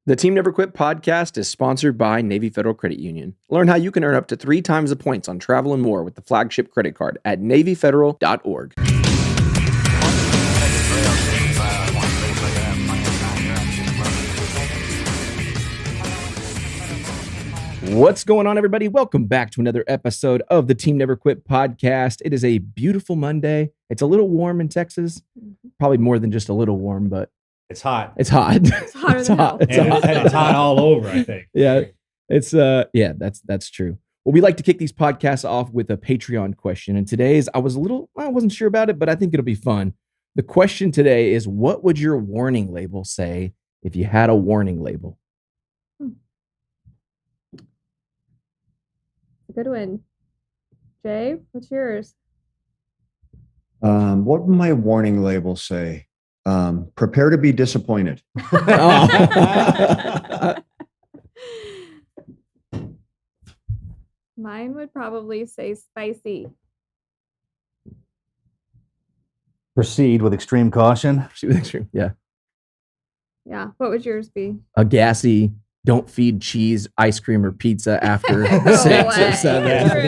The Team Never Quit podcast is sponsored by Navy Federal Credit Union. Learn how you can earn up to 3 times the points on travel and more with the flagship credit card at NavyFederal.org. What's going on, everybody? Welcome back to another episode of the Team Never Quit podcast. It is a beautiful Monday. It's a little warm in Texas. Probably more than just a little warm, but it's hot. It's hot. It's hotter than hell. It's hot all over, I think. Yeah, that's true. Well, we like to kick these podcasts off with a Patreon question. And today's, I wasn't sure about it, but I think it'll be fun. The question today is, what would your warning label say if you had a warning label? Good one. Jay, what's yours? What would my warning label say? Prepare to be disappointed. Mine would probably say spicy. Proceed with extreme caution. Yeah. Yeah. What would yours be? A gassy, don't feed cheese, ice cream, or pizza after No 6 or way. 7. True.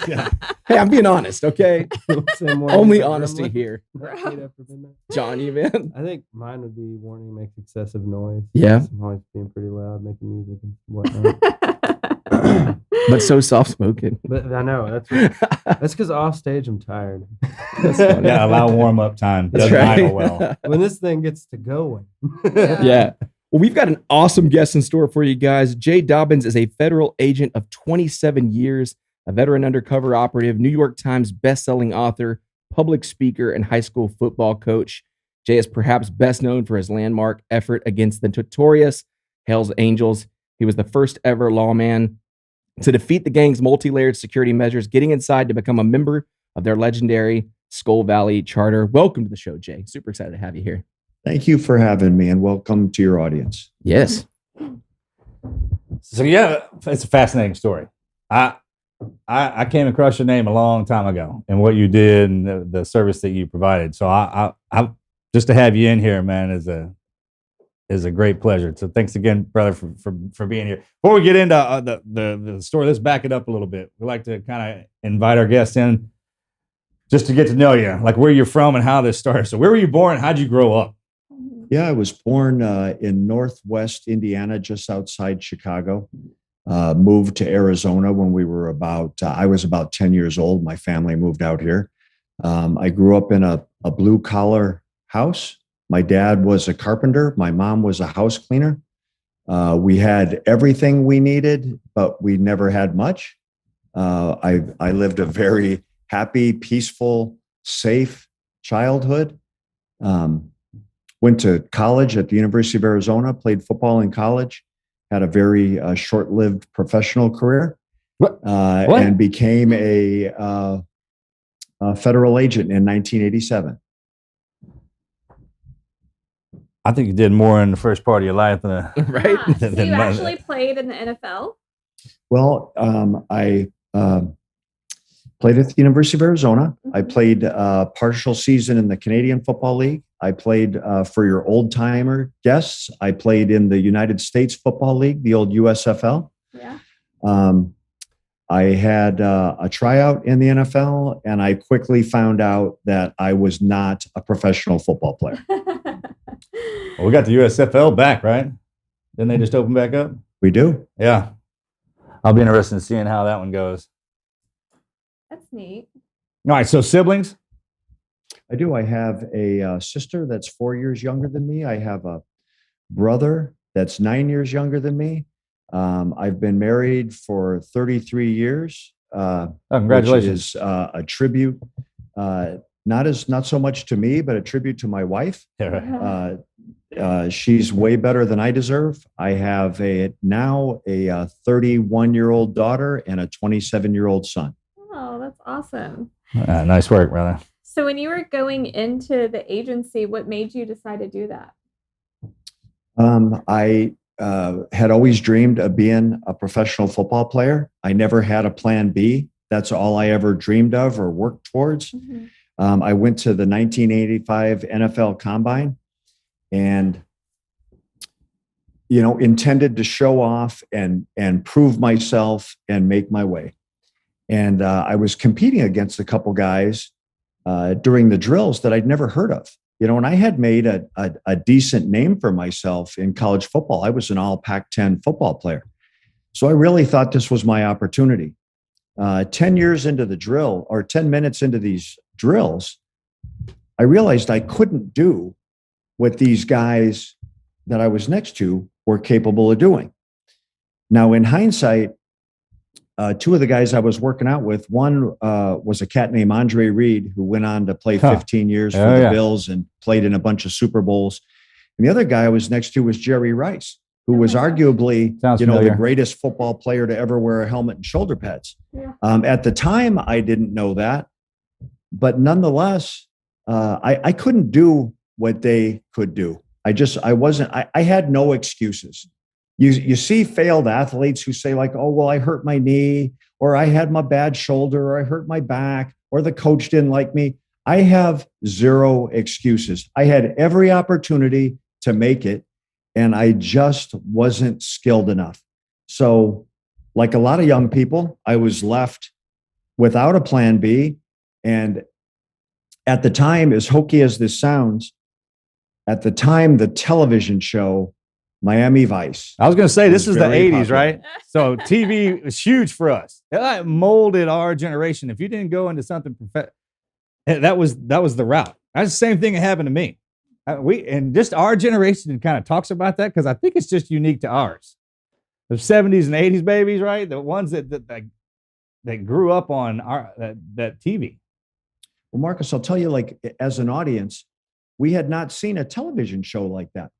Yeah. Hey, I'm being honest, okay? Only honesty here. John, you man? I think mine would be warning makes excessive noise. Yeah. I'm always being pretty loud, making music and whatnot. But so soft-spoken. But I know that's because off stage I'm tired. That's funny. Yeah, allow warm-up time. That's Doesn't right. idle well. When this thing gets to going. Yeah. Well, we've got an awesome guest in store for you guys. Jay Dobbins is a federal agent of 27 years, a veteran undercover operative, New York Times bestselling author, public speaker, and high school football coach. Jay is perhaps best known for his landmark effort against the notorious Hells Angels. He was the first ever lawman to defeat the gang's multi-layered security measures, getting inside to become a member of their legendary Skull Valley charter. Welcome to the show, Jay. Super excited to have you here. Thank you for having me, and welcome to your audience. Yes. So yeah, it's a fascinating story. I came across your name a long time ago and what you did and the service that you provided. So I just to have you in here, man, is a great pleasure. So thanks again, brother, for being here. Before we get into the story, let's back it up a little bit. We like to kind of invite our guests in just to get to know you, like where you're from and how this started. So where were you born? How'd you grow up? Yeah, I was born in Northwest Indiana, just outside Chicago. Moved to Arizona when we were I was about 10 years old. My family moved out here. I grew up in a blue collar house. My dad was a carpenter. My mom was a house cleaner. We had everything we needed, but we never had much. I lived a very happy, peaceful, safe childhood. Went to college at the University of Arizona, played football in college, had a very short-lived professional career, and became a federal agent in 1987. I think you did more in the first part of your life than Right? Yeah. So you actually played in the NFL? Well, I played at the University of Arizona. I played a partial season in the Canadian Football League. I played for your old-timer guests. I played in the United States Football League, the old USFL. Yeah. I had a tryout in the NFL, and I quickly found out that I was not a professional football player. Well, we got the USFL back, right? Didn't they just open back up? We do. Yeah. I'll be interested in seeing how that one goes. That's neat. All right, so siblings? I do. I have a sister that's 4 years younger than me. I have a brother that's 9 years younger than me. I've been married for 33 years. Congratulations. Which is a tribute, not so much to me, but a tribute to my wife. Yeah, right. She's way better than I deserve. I have now a 31-year-old daughter and a 27-year-old son. Oh, that's awesome. Nice work, brother. So when you were going into the agency, what made you decide to do that? I had always dreamed of being a professional football player. I never had a plan B. That's all I ever dreamed of or worked towards. Mm-hmm. I went to the 1985 NFL Combine, and intended to show off and prove myself and make my way. And I was competing against a couple guys during the drills that I'd never heard of. And I had made a decent name for myself in college football. I was an all Pac-10 football player. So I really thought this was my opportunity. 10 years into the drill, or 10 minutes into these drills, I realized I couldn't do what these guys that I was next to were capable of doing. Now, in hindsight, two of the guys I was working out with, one was a cat named Andre Reed, who went on to play 15 years for the Bills and played in a bunch of Super Bowls. And the other guy I was next to was Jerry Rice, who was arguably, the greatest football player to ever wear a helmet and shoulder pads. Yeah. At the time, I didn't know that, but nonetheless, I couldn't do what they could do. I had no excuses. You see failed athletes who say like, oh, well, I hurt my knee, or I had my bad shoulder, or I hurt my back, or the coach didn't like me. I have zero excuses. I had every opportunity to make it, and I just wasn't skilled enough. So like a lot of young people, I was left without a plan B. And at the time, as hokey as this sounds, at the time, the television show Miami Vice. I was going to say, this is the 80s, popular. right? So TV was huge for us. It molded our generation. If you didn't go into something that was the route. That's the same thing that happened to me. And just our generation kind of talks about that because I think it's just unique to ours. The 70s and 80s babies, right? The ones that grew up on that TV. Well, Marcus, I'll tell you, like, as an audience, we had not seen a television show like that.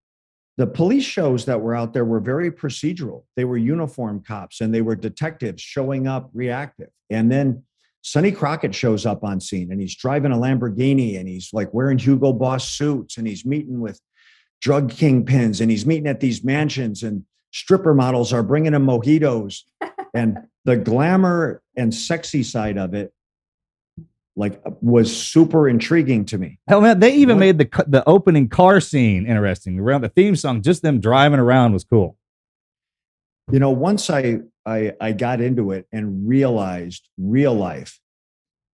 The police shows that were out there were very procedural. They were uniform cops and they were detectives showing up reactive. And then Sonny Crockett shows up on scene and he's driving a Lamborghini and he's like wearing Hugo Boss suits and he's meeting with drug kingpins and he's meeting at these mansions and stripper models are bringing him mojitos. And the glamour and sexy side of it was super intriguing to me. Hell, man, they even made the opening car scene interesting. Around the theme song, just them driving around was cool. Once I got into it and realized real life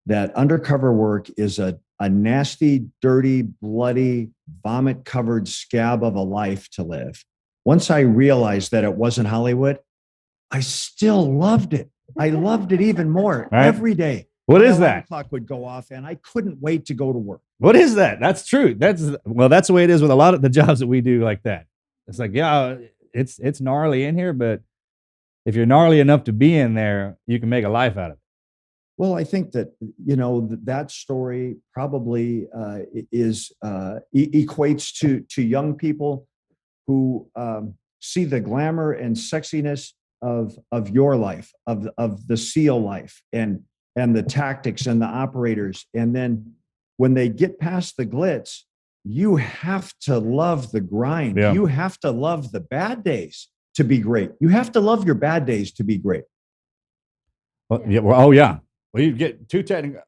that undercover work is a nasty, dirty, bloody, vomit-covered scab of a life to live. Once I realized that it wasn't Hollywood, I still loved it. I loved it even more every day. What is that? Clock would go off, and I couldn't wait to go to work. What is that? That's true. That's the way it is with a lot of the jobs that we do like that. It's like, yeah, it's gnarly in here, but if you're gnarly enough to be in there, you can make a life out of it. Well, I think that that story probably equates to young people who see the glamour and sexiness of your life, of the SEAL life, and the tactics and the operators. And then when they get past the glitz, you have to love the grind. Yeah. You have to love the bad days to be great. You have to love your bad days to be great. Well, yeah. Well, you get too technical,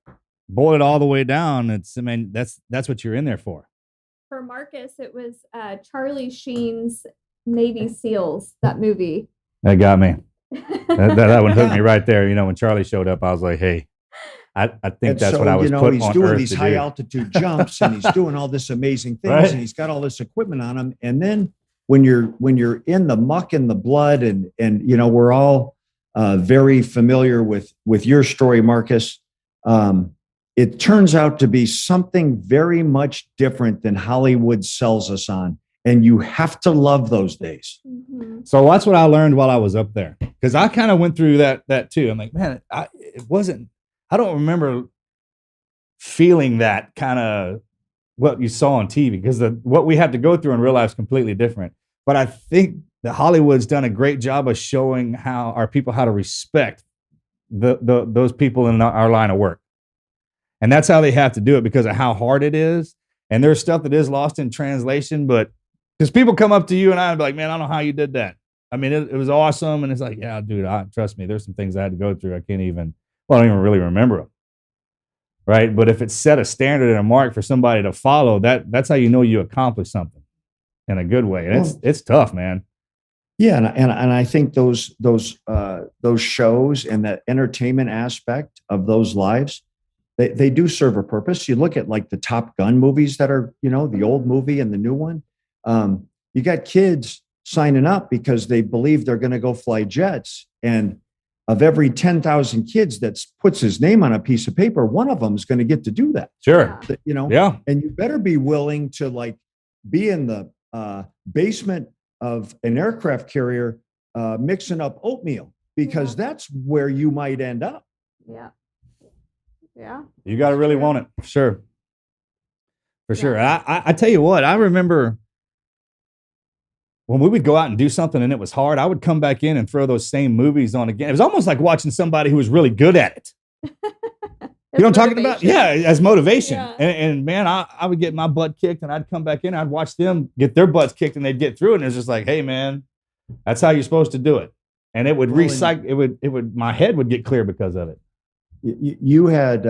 boil it all the way down. That's what you're in there for. For Marcus, it was Charlie Sheen's Navy SEALs, that movie. That got me. that one hooked me right there. When Charlie showed up, I was like, hey, I think that's what I was put he's on doing Earth these to high do. altitude jumps and he's doing all this amazing things Right. and he's got all this equipment on him. And then when you're in the muck and the blood and we're all very familiar with your story, Marcus, it turns out to be something very much different than Hollywood sells us on. And you have to love those days. Mm-hmm. So that's what I learned while I was up there. Because I kind of went through that too. I'm like, man, I don't remember feeling that kind of what you saw on TV, because what we have to go through in real life is completely different. But I think that Hollywood's done a great job of showing our people how to respect those people in our line of work. And that's how they have to do it because of how hard it is. And there's stuff that is lost in translation, but because people come up to you and I'd be like, man, I don't know how you did that. I mean, it was awesome. And it's like, yeah, dude, trust me, there's some things I had to go through. I don't even really remember them. Right. But if it set a standard and a mark for somebody to follow, that's how you know you accomplished something in a good way. And it's tough, man. Yeah, and I think those shows and that entertainment aspect of those lives, they do serve a purpose. You look at like the Top Gun movies that are, the old movie and the new one. You got kids signing up because they believe they're going to go fly jets. And of every 10,000 kids that puts his name on a piece of paper, one of them is going to get to do that. Sure. Yeah. And you better be willing to like be in the basement of an aircraft carrier mixing up oatmeal, because that's where you might end up. Yeah. Yeah. You got to really want it. For sure. I tell you what, I remember when we would go out and do something and it was hard, I would come back in and throw those same movies on again. It was almost like watching somebody who was really good at it. You know what I'm talking about? Yeah, as motivation. Yeah. And man, I would get my butt kicked and I'd come back in, I'd watch them get their butts kicked and they'd get through it. And it's just like, hey man, that's how you're supposed to do it. And it would recycle, my head would get clear because of it. You had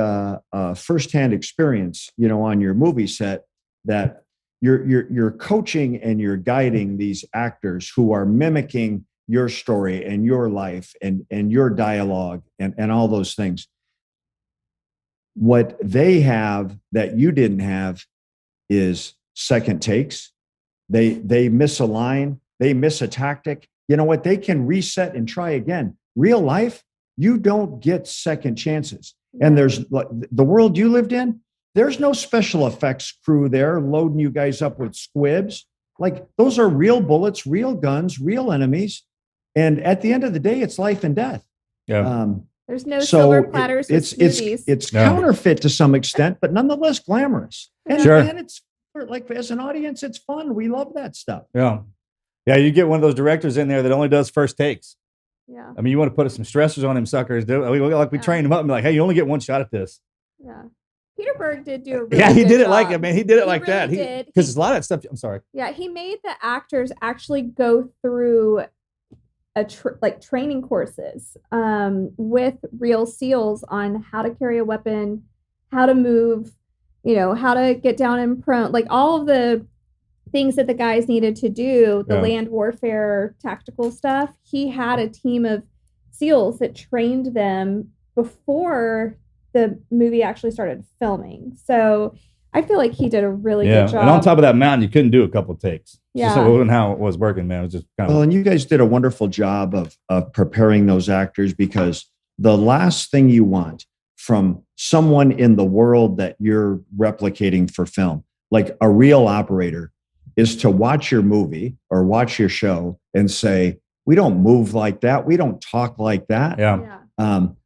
firsthand experience, on your movie set, that you're coaching and you're guiding these actors who are mimicking your story and your life and your dialogue and all those things. What they have that you didn't have is second takes. They miss a line, they miss a tactic. You know what? They can reset and try again. Real life, you don't get second chances. And there's the world you lived in, there's no special effects crew there loading you guys up with squibs. Like, those are real bullets, real guns, real enemies. And at the end of the day, it's life and death. Yeah. There's no silver platters with smoothies. It's counterfeit to some extent, but nonetheless glamorous. And, and it's like, as an audience, it's fun. We love that stuff. Yeah. Yeah. You get one of those directors in there that only does first takes. Yeah. I mean, you want to put some stressors on him suckers. We train him up and be like, hey, you only get one shot at this. Yeah. Peter Berg did do a really he good did it job. like it, man. He did it like really that. did. Because a lot of that stuff, I'm sorry. Yeah, he made the actors actually go through training courses with real SEALs on how to carry a weapon, how to move, how to get down and prone, like all of the things that the guys needed to do, the land warfare tactical stuff. He had a team of SEALs that trained them before the movie actually started filming. So I feel like he did a really good job. And on top of that mountain, you couldn't do a couple takes. Yeah. So it wasn't how it was working, man. It was just kind of. Well, and you guys did a wonderful job of preparing those actors, because the last thing you want from someone in the world that you're replicating for film, like a real operator, is to watch your movie or watch your show and say, we don't move like that. We don't talk like that. Yeah.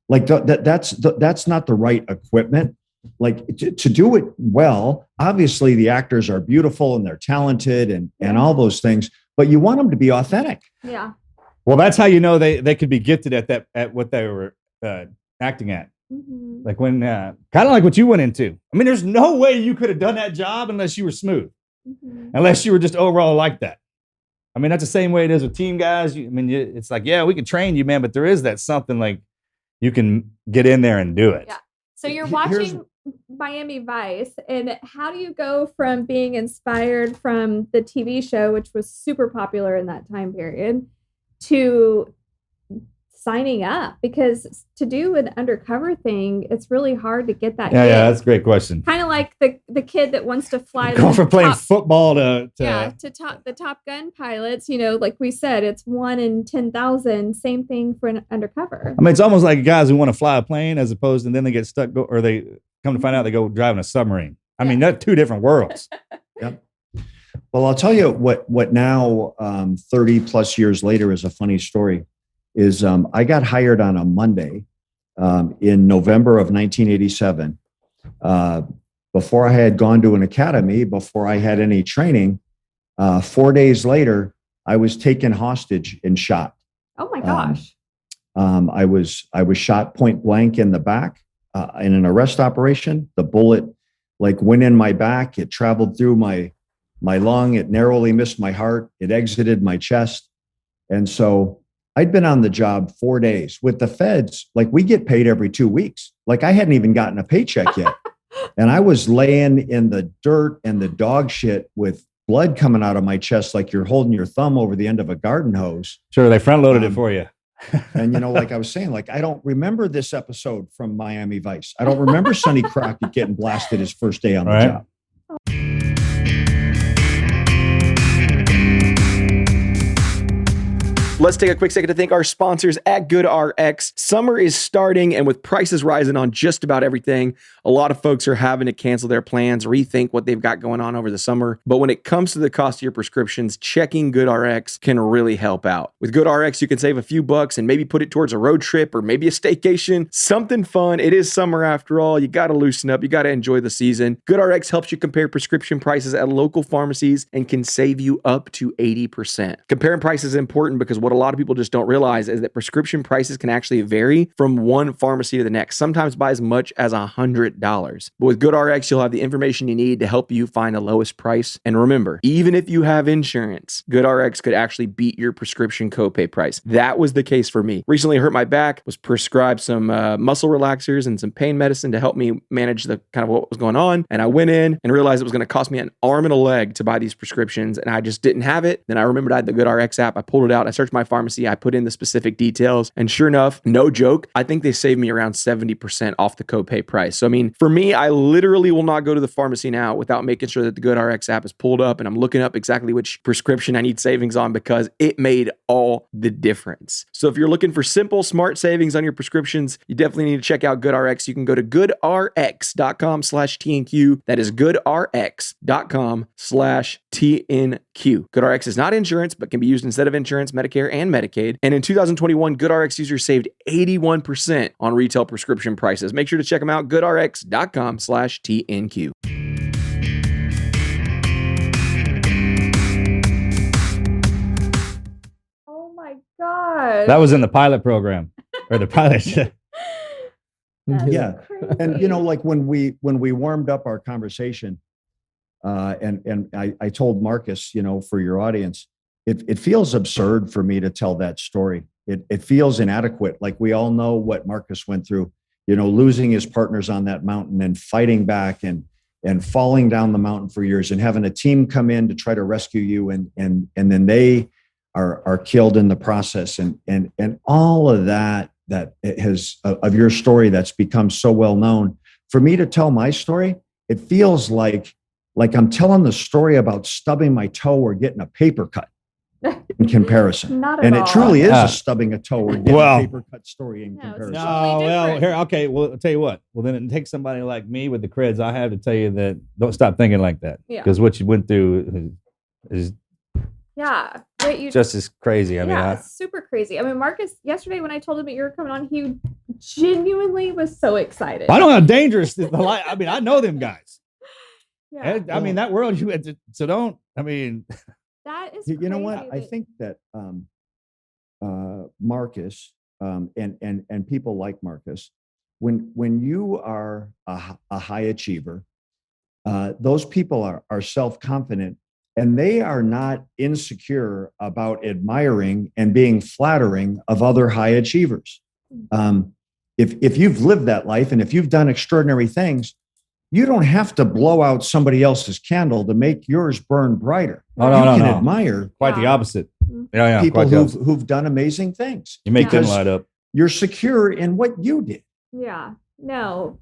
That's not the right equipment. Like, to do it well, obviously the actors are beautiful and they're talented and all those things, but you want them to be authentic. Yeah. Well, that's how you know they could be gifted at what they were acting at. Mm-hmm. Like when kind of like what you went into. I mean, there's no way you could have done that job unless you were smooth, unless you were just overall like that. I mean, that's the same way it is with team guys. It's like, yeah, we can train you, man, but there is that something like you can get in there and do it. Yeah. So you're watching Miami Vice, and how do you go from being inspired from the TV show, which was super popular in that time period, to signing up? Because to do an undercover thing, it's really hard to get that. Yeah, that's a great question. Kind of like the kid that wants to fly. Going from playing football to the Top Gun pilots. Like we said, it's 1 in 10,000. Same thing for an undercover. I mean, it's almost like guys who want to fly a plane as opposed to then they get stuck or they come to find out they go driving a submarine. I mean, that's two different worlds. Yep. Well, I'll tell you what now, 30 plus years later, is a funny story. Is I got hired on a Monday in November of 1987. Before I had gone to an academy, before I had any training, 4 days later, I was taken hostage and shot. Oh my gosh. I was shot point blank in the back in an arrest operation. The bullet went in my back. It traveled through my lung. It narrowly missed my heart. It exited my chest. And so I'd been on the job 4 days with the feds. We get paid every 2 weeks. I hadn't even gotten a paycheck yet. And I was laying in the dirt and the dog shit with blood coming out of my chest like you're holding your thumb over the end of a garden hose. Sure, they front loaded it for you. And, like I was saying, like, I don't remember this episode from Miami Vice. I don't remember Sonny Crockett getting blasted his first day on the job. Let's take a quick second to thank our sponsors at Goodrx. Summer is starting, and with prices rising on just about everything, a lot of folks are having to cancel their plans, rethink what they've got going on over the summer. But when it comes to the cost of your prescriptions, checking Goodrx can really help out. With Goodrx, you can save a few bucks and maybe put it towards a road trip or maybe a staycation, something fun. It is summer after all. You got to loosen up. You got to enjoy the season. Goodrx helps you compare prescription prices at local pharmacies and can save you up to 80%. Comparing prices is important because what a lot of people just don't realize is that prescription prices can actually vary from one pharmacy to the next, sometimes by as much as $100. But with GoodRx, you'll have the information you need to help you find the lowest price. And remember, even if you have insurance, GoodRx could actually beat your prescription copay price. That was the case for me. Recently hurt my back, was prescribed some muscle relaxers and some pain medicine to help me manage the kind of what was going on. And I went in and realized it was going to cost me an arm and a leg to buy these prescriptions, and I just didn't have it. Then I remembered I had the GoodRx app. I pulled it out. I searched my pharmacy. I put in the specific details, and sure enough, no joke, I think they saved me around 70% off the copay price. So I mean, for me, I literally will not go to the pharmacy now without making sure that the GoodRx app is pulled up and I'm looking up exactly which prescription I need savings on, because it made all the difference. So if you're looking for simple, smart savings on your prescriptions, you definitely need to check out GoodRx. You can go to goodrx.com/TNQ. That is goodrx.com/TNQ. GoodRx is not insurance, but can be used instead of insurance, Medicare, and Medicaid. And in 2021, GoodRx users saved 81% on retail prescription prices. Make sure to check them out, goodrx.com/TNQ. Oh my God. That was in the pilot program or the pilot. Yeah. And like when we warmed up our conversation, and I told Marcus, for your audience, it feels absurd for me to tell that story. It feels inadequate. Like, we all know what Marcus went through, losing his partners on that mountain and fighting back and falling down the mountain for years and having a team come in to try to rescue you. And then they are killed in the process, and all of that has of your story that's become so well known. For me to tell my story, it feels like I'm telling the story about stubbing my toe or getting a paper cut in comparison. Not at and all. it truly is a stubbing a toe or getting a paper cut story in comparison. It's No, totally well, different. here, okay. Well, I'll tell you what. Well, then it takes somebody like me with the creds I have to tell you that don't stop thinking like that, Yeah. because what you went through is Yeah. Wait, you just as crazy. I mean, it's super crazy. I mean, Marcus, yesterday when I told him that you were coming on, he genuinely was so excited. I know how dangerous the life. I mean, I know them guys. Yeah. I mean, that world you went to. So don't. I mean, That is You know what? I crazy. think that Marcus and people like Marcus, when you are a high achiever, those people are self-confident, and they are not insecure about admiring and being flattering of other high achievers. If you've lived that life and if you've done extraordinary things, you don't have to blow out somebody else's candle to make yours burn brighter. No, you no, can no. Quite quite the Yeah. opposite. Mhm. Yeah, people quite the opposite. who've done amazing things. You make them because light up. You're secure in what you did. Yeah. No,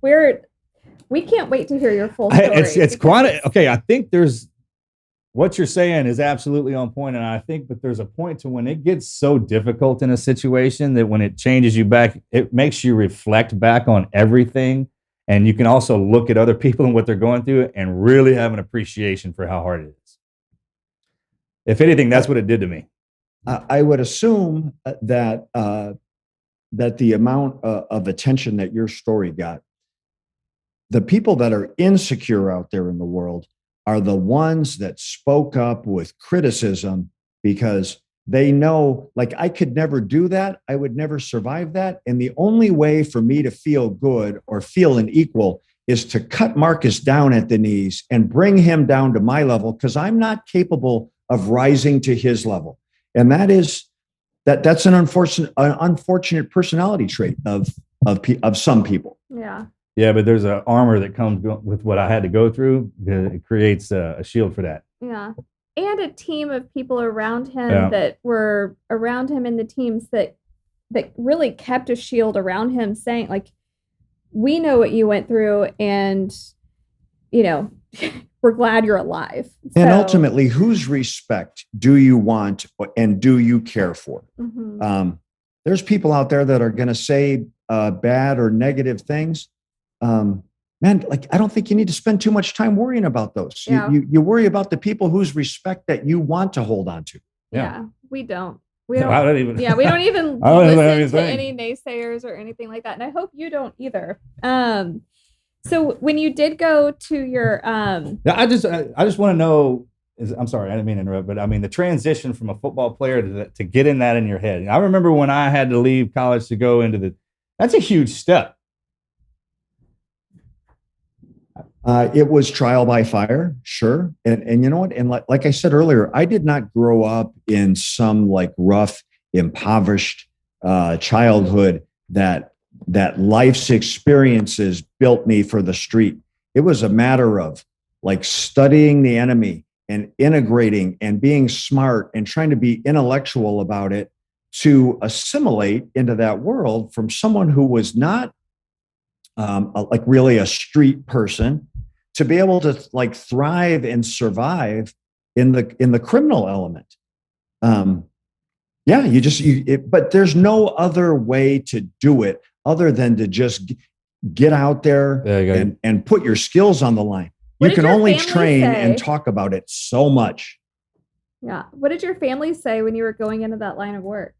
we can't wait to hear your full story. It's because quite okay. I think there's what you're saying is absolutely on point, and I think, but there's a point to when it gets so difficult in a situation that when it changes you back, it makes you reflect back on everything, and you can also look at other people and what they're going through, and really have an appreciation for how hard it is. If anything, that's what it did to me. I would assume that the amount of attention that your story got, the people that are insecure out there in the world are the ones that spoke up with criticism, because they know, like, I could never do that. I would never survive that. And the only way for me to feel good or feel an equal is to cut Marcus down at the knees and bring him down to my level, because I'm not capable of rising to his level. And that's an unfortunate personality trait of some people. Yeah. Yeah, but there's an armor that comes with what I had to go through. It creates a shield for that. Yeah. and a team of people around him Yeah. that were around him in the teams that really kept a shield around him, saying like, we know what you went through, and we're glad you're alive. And So- ultimately, whose respect do you want and do you care for? Mhm. There's people out there that are going to say bad or negative things. Man, like, I don't think you need to spend too much time worrying about those. Yeah. You worry about the people whose respect that you want to hold on to. Yeah, we don't. We I don't. don't even. Yeah, we don't even I don't even have listen to anything. any naysayers or anything like that, and I hope you don't either. So when you did go to your Yeah, I just want to know. I'm sorry, I didn't mean to interrupt, but I mean the transition from a football player to getting that in your head. I remember when I had to leave college to go into that's a huge step. It was trial by fire, sure. And you know what? And like I said earlier, I did not grow up in some like rough, impoverished childhood that life's experiences built me for the street. It was a matter of like studying the enemy and integrating and being smart and trying to be intellectual about it to assimilate into that world from someone who was not like really a street person, to be able to like thrive and survive in the criminal element. But there's no other way to do it other than to just get out there and put your skills on the line. What You did can your only family train say? and talk about it so much. Yeah. What did your family say when you were going into that line of work?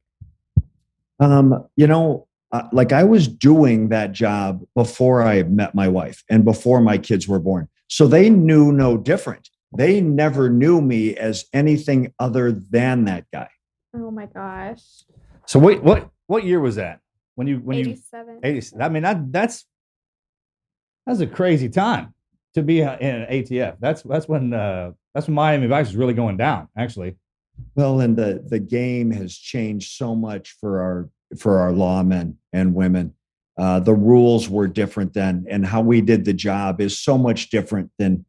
Like I was doing that job before I met my wife and before my kids were born. So they knew no different. They never knew me as anything other than that guy. Oh my gosh. So what year was that? When you 87. 80? I mean that's a crazy time to be in an ATF. That's when Miami Vice is really going down, actually. Well, and the game has changed so much for our lawmen and women. The rules were different then, and how we did the job is so much different than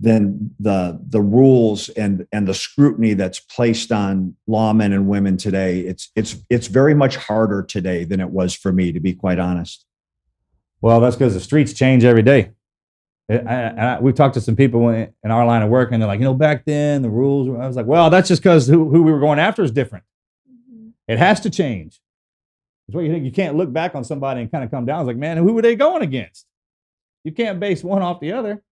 the rules and the scrutiny that's placed on lawmen and women today. It's very much harder today than it was for me, to be quite honest. Well, that's because the streets change every day. We've talked to some people in our line of work, and they're like, back then the rules. I was like, well, that's just because who we were going after is different. Mm-hmm. It has to change. That's what you think. You can't look back on somebody and kind of come down. It's like, man, who were they going against? You can't base one off the other.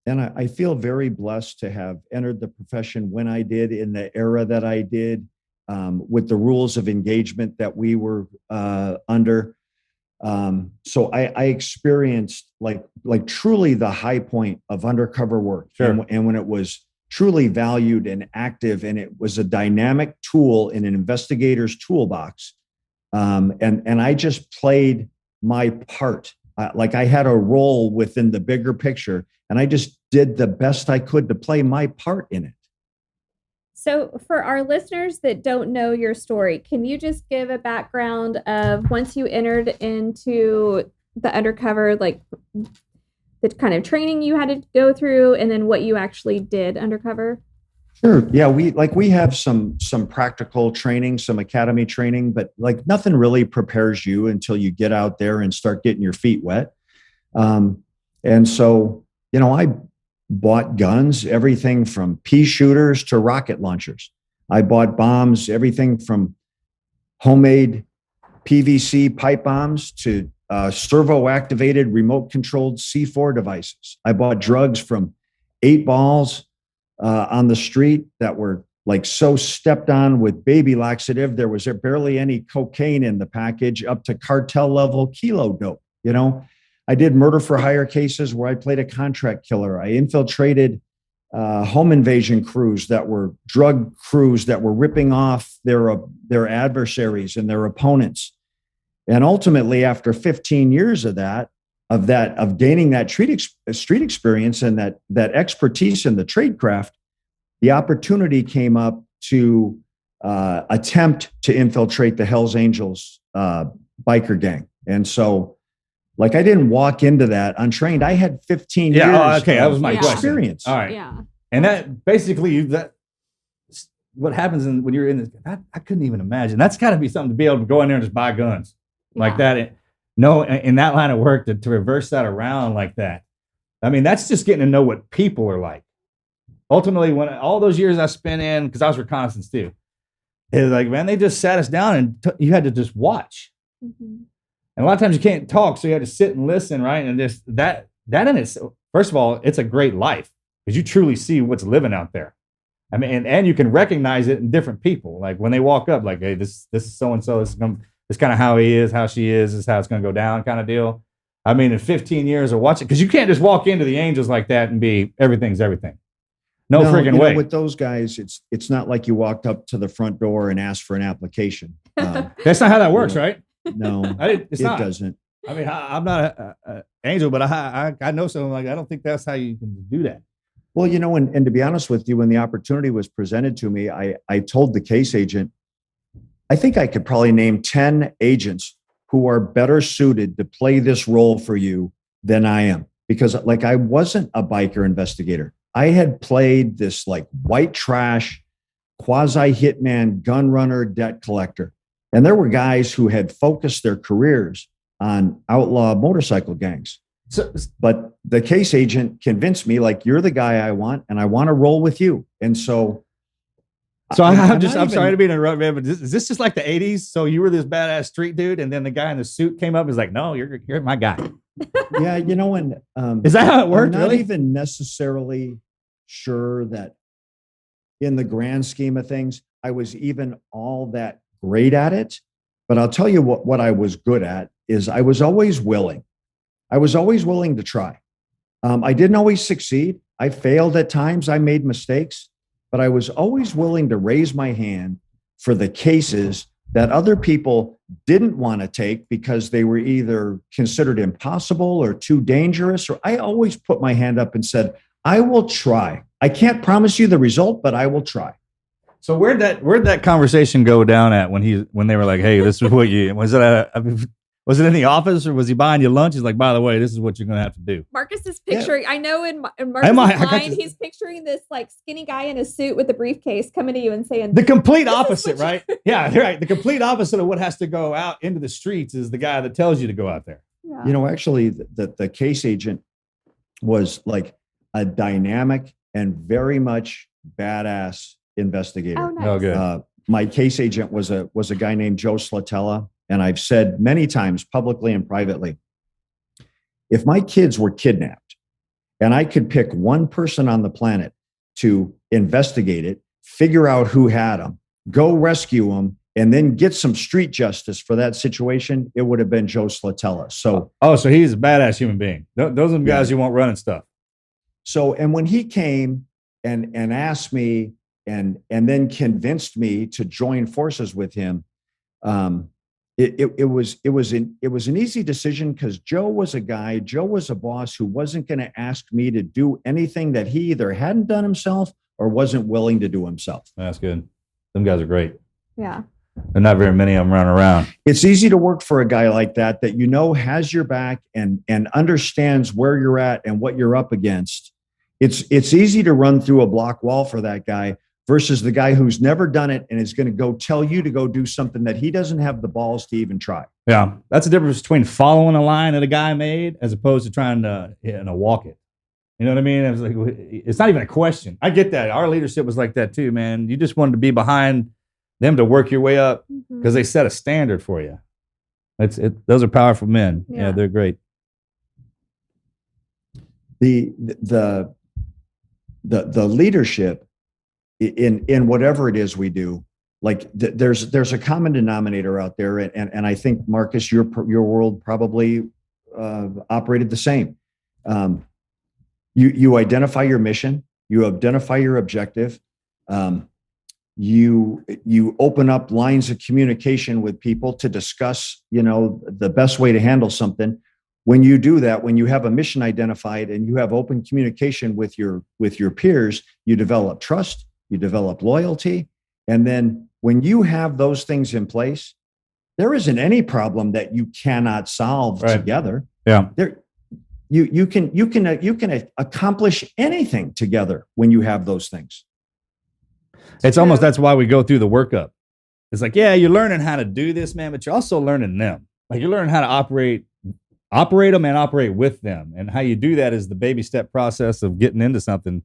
And I feel very blessed to have entered the profession when I did, in the era that I did, with the rules of engagement that we were under. So I experienced like truly the high point of undercover work. Sure. And when it was truly valued and active, and it was a dynamic tool in an investigator's toolbox. And I just played my part. Like I had a role within the bigger picture, and I just did the best I could to play my part in it. So for our listeners that don't know your story, can you just give a background of once you entered into the undercover, like the kind of training you had to go through, and then what you actually did undercover? Sure. Yeah, we have some practical training, some academy training, but like nothing really prepares you until you get out there and start getting your feet wet. And so, I bought guns, everything from pea shooters to rocket launchers. I bought bombs, everything from homemade PVC pipe bombs to servo-activated remote-controlled C4 devices. I bought drugs from 8 balls on the street that were like so stepped on with baby laxative. There was barely any cocaine in the package, up to cartel level kilo dope. I did murder for hire cases where I played a contract killer. I infiltrated home invasion crews that were drug crews that were ripping off their adversaries and their opponents. And ultimately, after 15 years of gaining that street experience and that expertise in the trade craft, the opportunity came up to attempt to infiltrate the Hells Angels biker gang. And so, like, I didn't walk into that untrained. I had 15 years. Okay, that was my experience. question. All right. Yeah. And that basically what happens when you're in this. I couldn't even imagine. That's got to be something to be able to go in there and just buy guns like that. No, in that line of work to reverse that around like that. I mean, that's just getting to know what people are like. Ultimately, when all those years I spent in, because I was reconnaissance too, it's like, man, they just sat us down and you had to just watch. Mm-hmm. And a lot of times you can't talk, so you had to sit and listen, right? And just that in itself, first of all, it's a great life because you truly see what's living out there. I mean, and you can recognize it in different people. Like when they walk up, like, hey, this is so and so. This is kind of how he is, how she is. This is how it's going to go down, kind of deal. I mean, in 15 years of watching, because you can't just walk into the Angels like that and be everything's everything. No freaking way. With those guys, it's not like you walked up to the front door and asked for an application. That's not how that works, right? No, it doesn't. I mean, I'm not an angel, but I know something like I don't think that's how you can do that. Well, and to be honest with you, when the opportunity was presented to me, I told the case agent, I think I could probably name 10 agents who are better suited to play this role for you than I am. Because like I wasn't a biker investigator. I had played this like white trash, quasi hitman, gun runner, debt collector. And there were guys who had focused their careers on outlaw motorcycle gangs. But the case agent convinced me, like, you're the guy I want, and I want to roll with you. And so I'm sorry to be interrupted, man, but is this just like the 80s? So you were this badass street dude, and then the guy in the suit came up and was like, no, you're my guy. Yeah, and is that how it worked? I'm not really? even necessarily sure that in the grand scheme of things, I was even all that great at it. But I'll tell you what I was good at is I was always willing. I was always willing to try. I didn't always succeed. I failed at times. I made mistakes, but I was always willing to raise my hand for the cases that other people didn't want to take because they were either considered impossible or too dangerous. Or I always put my hand up and said, I will try. I can't promise you the result, but I will try. So where'd that conversation go down at when they were like, hey, this is what you was it in the office or was he buying you lunch? He's like, by the way, this is what you're going to have to do. Marcus is picturing, I know in Marcus's mind, he's picturing this like skinny guy in a suit with a briefcase coming to you and saying, the complete opposite, right? Yeah, you're right. The complete opposite of what has to go out into the streets is the guy that tells you to go out there. Yeah. Actually the case agent was like a dynamic and very much badass investigator. Oh, nice. Oh, good. My case agent was a guy named Joe Slatella. And I've said many times publicly and privately, if my kids were kidnapped and I could pick one person on the planet to investigate it, figure out who had them, go rescue them, and then get some street justice for that situation, it would have been Joe Slatella. So, so he's a badass human being. Those are the guys you want running stuff. So, and when he came and asked me and then convinced me to join forces with him, It was an easy decision because Joe was a boss who wasn't going to ask me to do anything that he either hadn't done himself or wasn't willing to do himself. That's good. Them guys are great. Yeah. There's not very many of them running around. It's easy to work for a guy like that has your back and understands where you're at and what you're up against. It's easy to run through a block wall for that guy versus the guy who's never done it and is going to go tell you to go do something that he doesn't have the balls to even try. Yeah, that's the difference between following a line that a guy made as opposed to trying to walk it. You know what I mean? It was like, it's not even a question. I get that. Our leadership was like that too, man. You just wanted to be behind them to work your way up because they set a standard for you. Those are powerful men. Yeah, they're great. The leadership in whatever it is we do, like there's a common denominator out there, and I think Marcus, your world probably operated the same. You identify your mission, you identify your objective, you open up lines of communication with people to discuss, the best way to handle something. When you do that, when you have a mission identified and you have open communication with your peers, you develop trust, you develop loyalty. And then when you have those things in place, there isn't any problem that you cannot solve together. Yeah. You can accomplish anything together when you have those things. It's almost, True. that's why we go through the workup. It's like, yeah, you're learning how to do this, man, but you're also learning them. Like you're learning how to operate them and operate with them. And how you do that is the baby step process of getting into something.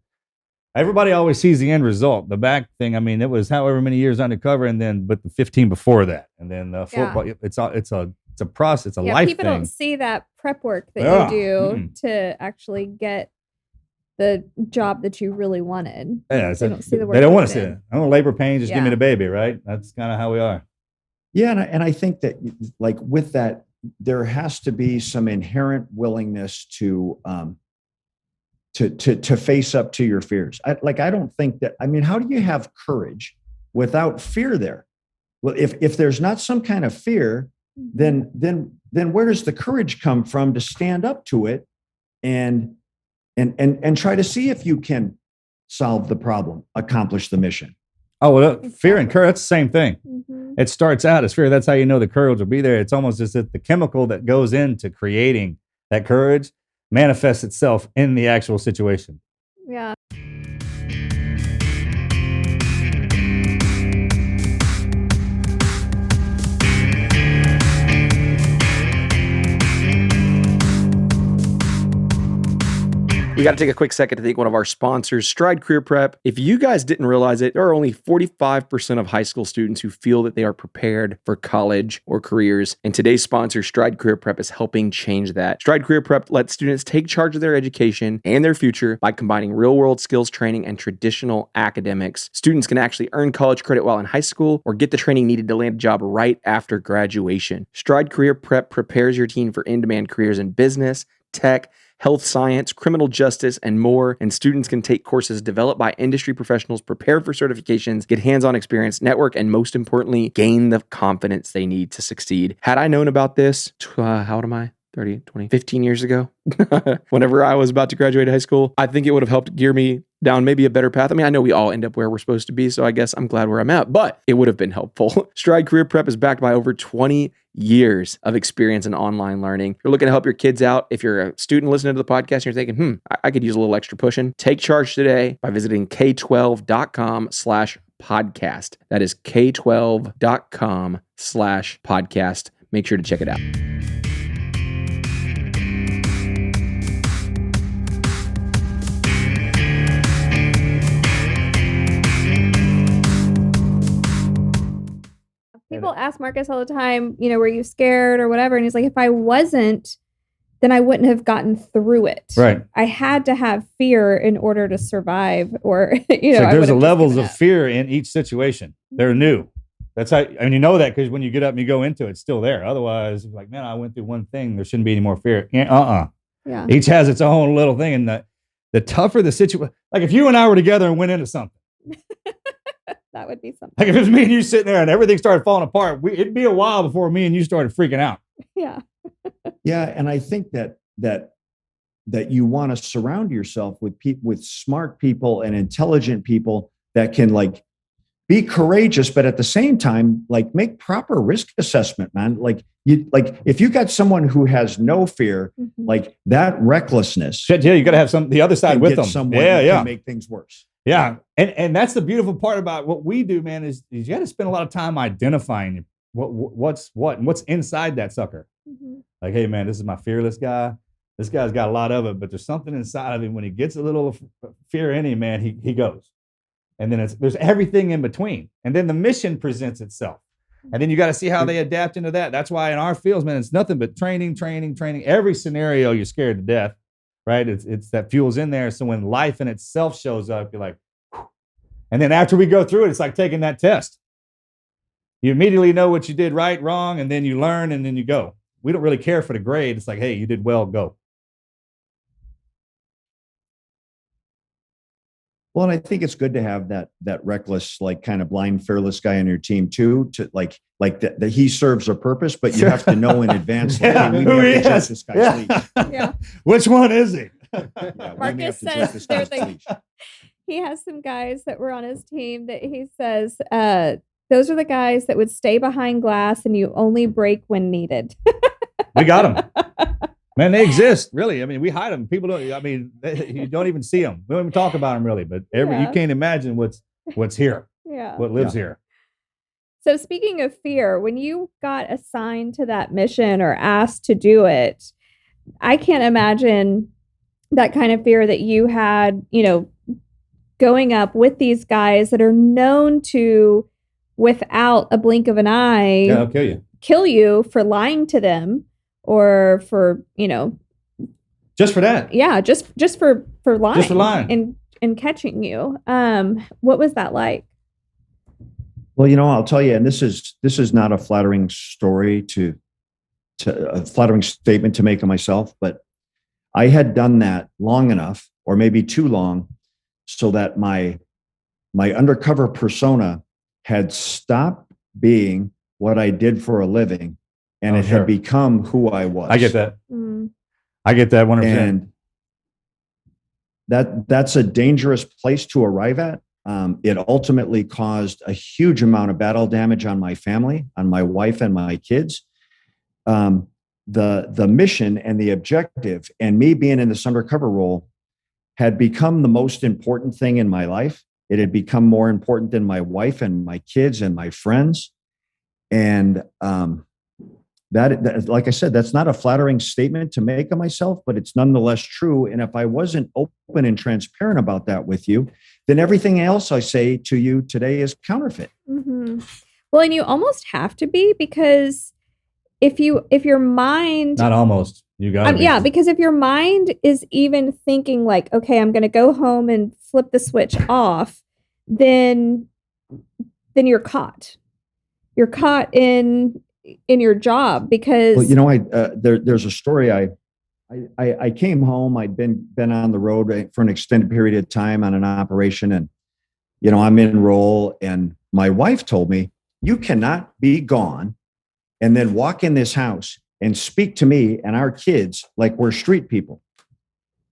Everybody always sees the end result. The back thing, I mean, it was however many years undercover, and then but the 15 before that, and then the football. It's a process. It's a life people thing. don't see that prep work that Yeah. you do to actually get the job that you really wanted. Yeah, They don't see the work they don't you want to put see in. it. I don't labor pain. Just give me Yeah. the baby, right? That's kind of how we are. Yeah, and I think that like with that, there has to be some inherent willingness to face up to your fears. I don't think that. I mean, how do you have courage without fear there? Well, if there's not some kind of fear, then where does the courage come from to stand up to it and try to see if you can solve the problem, accomplish the mission? Oh, well, fear and courage, that's the same thing. Mhm. It starts out as fear. That's how you know the courage will be there. It's almost as if the chemical that goes into creating that courage manifests itself in the actual situation. Yeah. We got to take a quick second to thank one of our sponsors, Stride Career Prep. If you guys didn't realize it, there are only 45% of high school students who feel that they are prepared for college or careers. And today's sponsor, Stride Career Prep, is helping change that. Stride Career Prep lets students take charge of their education and their future by combining real-world skills training and traditional academics. Students can actually earn college credit while in high school or get the training needed to land a job right after graduation. Stride Career Prep prepares your teen for in-demand careers in business, tech, health science, criminal justice, and more. And students can take courses developed by industry professionals, prepare for certifications, get hands-on experience, network, and most importantly, gain the confidence they need to succeed. Had I known about this, how old am I? 30, 20, 15 years ago, whenever I was about to graduate high school, I think it would have helped gear me down maybe a better path. I mean, I know we all end up where we're supposed to be, so I guess I'm glad where I'm at, but it would have been helpful. Stride Career Prep is backed by over 20 years of experience in online learning. If you're looking to help your kids out, if you're a student listening to the podcast and you're thinking, I could use a little extra pushing, take charge today by visiting k12.com/podcast. That is k12.com/podcast. Make sure to check it out. People ask Marcus all the time, were you scared or whatever? And he's like, if I wasn't, then I wouldn't have gotten through it. Right. I had to have fear in order to survive, or So I there's would have levels just of given up. fear in each situation. They're new. That's how, and you know that because when you get up and you go into it, it's still there. Otherwise, it's like, man, I went through one thing. There shouldn't be any more fear. Yeah. Each has its own little thing. And the tougher the situation, like if you and I were together and went into something, That would be something. like if it was me and you sitting there and everything started falling apart, it'd be a while before me and you started freaking out. Yeah. Yeah, and I think that you want to surround yourself with with smart people and intelligent people that can like be courageous, but at the same time, like make proper risk assessment, man. Like if you got someone who has no fear, Mhm. like that recklessness, Shit, yeah, you got to have the other side can with get them. someone Yeah, that yeah. can make things worse. Yeah. And that's the beautiful part about what we do, man, is you got to spend a lot of time identifying what's what and what's inside that sucker. Mhm. Like, hey, man, this is my fearless guy. This guy's got a lot of it, but there's something inside of him. When he gets a little fear in him, man, he goes. And then there's everything in between. And then the mission presents itself. And then you got to see how they adapt into that. That's why in our fields, man, it's nothing but training. Every scenario, you're scared to death, right? It's that fuel's in there. So when life in itself shows up, you're like, whew. And then after we go through it, it's like taking that test. You immediately know what you did right, wrong, and then you learn, and then you go. We don't really care for the grade. It's like, hey, you did well, go. Well, and I think it's good to have that reckless, like kind of blind, fearless guy on your team too, to like that he serves a purpose, but you have to know in advance, like, Yeah, hey, we who may he have to is. judge this guy's leash. Yeah. Which one is he? Yeah, we may Marcus have to judge says this they're guy's the- leash. He has some guys that were on his team that he says, those are the guys that would stay behind glass and you only break when needed. We got them. Man, they exist, really. I mean, we hide them. People don't, I mean, you don't even see them. We don't even talk about them, really. But you Yeah. can't imagine what's here. Yeah. what lives here. So speaking of fear, when you got assigned to that mission or asked to do it, I can't imagine that kind of fear that you had, going up with these guys that are known to, without a blink of an eye, Yeah, I'll kill you. kill you for lying to them or for, Just for that. yeah, just for lying. Just for lying. And catching you. What was that like? Well, I'll tell you, and this is not a flattering story to a flattering statement to make of myself, but I had done that long enough, or maybe too long, so that my undercover persona had stopped being what I did for a living, and it had become who I was. I get that. Mm. I get that 100%. And that's a dangerous place to arrive at. It ultimately caused a huge amount of battle damage on my family, on my wife and my kids. The mission and the objective, and me being in this undercover role, had become the most important thing in my life. It had become more important than my wife and my kids and my friends. And that, like I said, that's not a flattering statement to make of myself, but it's nonetheless true. And if I wasn't open and transparent about that with you, then everything else I say to you today is counterfeit. Mm-hmm. Well, and you almost have to be, because if your mind, not almost, you got yeah, because if your mind is even thinking like, okay, I'm going to go home and flip the switch off, then you're caught. You're caught in your job, because there's a story. I came home. I'd been on the road for an extended period of time on an operation, and I'm in role, and my wife told me, you cannot be gone and then walk in this house and speak to me and our kids like we're street people.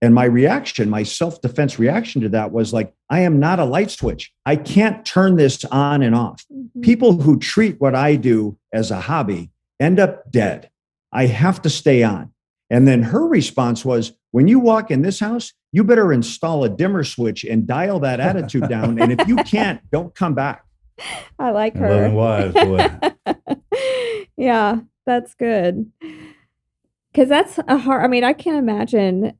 And my reaction, my self-defense reaction to that was like, I am not a light switch. I can't turn this on and off. Mm-hmm. People who treat what I do as a hobby end up dead. I have to stay on. And then her response was, when you walk in this house, you better install a dimmer switch and dial that attitude down. And if you can't, don't come back. I like her. Loving wives, boy. Yeah, that's good. Because that's a hard, I can't imagine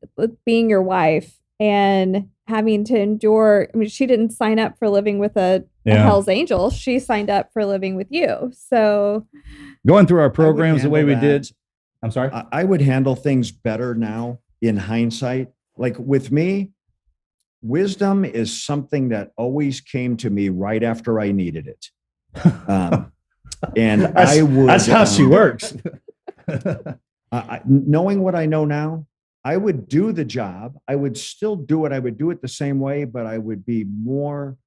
being your wife and having to endure. She didn't sign up for living with a Hell's Angel. She signed up for living with you. So going through our programs the way we did. I'm sorry? I would handle things better now in hindsight. Like with me, wisdom is something that always came to me right after I needed it. And that's how she works. Knowing what I know now, I would do the job. I would still do it. I would do it the same way, but I would be more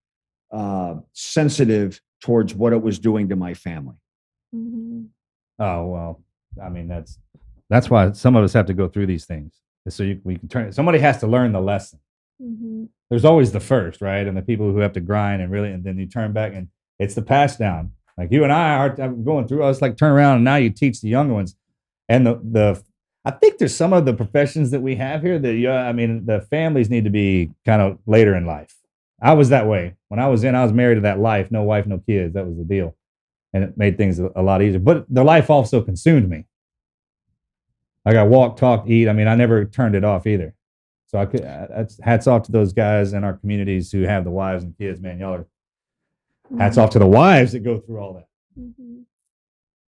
sensitive towards what it was doing to my family. Mm-hmm. Oh, well, that's why some of us have to go through these things. So we can turn it. Somebody has to learn the lesson. Mm-hmm. There's always the first, right? And the people who have to grind and then you turn back, and it's the pass down. Like you and I are going through, it's like turn around and now you teach the younger ones. And I think there's some of the professions that we have here that, the families need to be kind of later in life. I was that way. When I was married to that life, no wife, no kids. That was the deal. And it made things a lot easier. But the life also consumed me. I got walk, talk, eat. I never turned it off either. So hats off to those guys in our communities who have the wives and kids, man. Y'all are hats off to the wives that go through all that. Mm-hmm.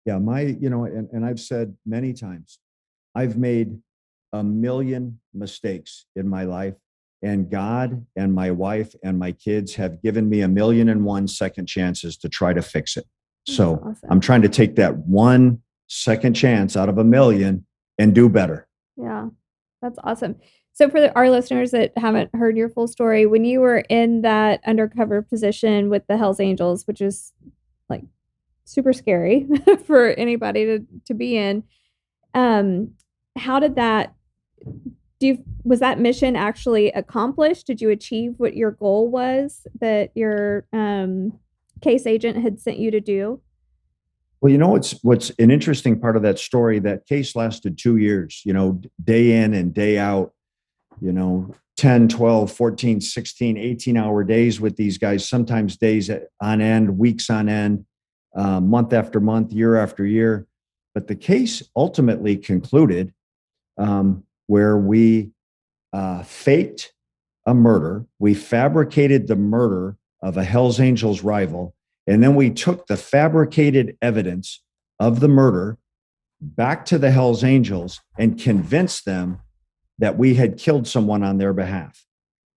Yeah, and I've said many times, I've made a million mistakes in my life, and God and my wife and my kids have given me 1,000,001 second chances to try to fix it. So awesome. I'm trying to take that 1 second chance out of 1,000,000 and do better. Yeah, that's awesome. So for our listeners that haven't heard your full story, when you were in that undercover position with the Hells Angels, which is like super scary for anybody to be in, how did that, was that mission actually accomplished? Did you achieve what your goal was that your case agent had sent you to do? Well, what's an interesting part of that story, that case lasted 2 years, day in and day out, 10, 12, 14, 16, 18-hour days with these guys, sometimes days on end, weeks on end, month after month, year after year. But the case ultimately concluded where we faked a murder. We fabricated the murder of a Hells Angels rival. And then we took the fabricated evidence of the murder back to the Hells Angels and convinced them that we had killed someone on their behalf.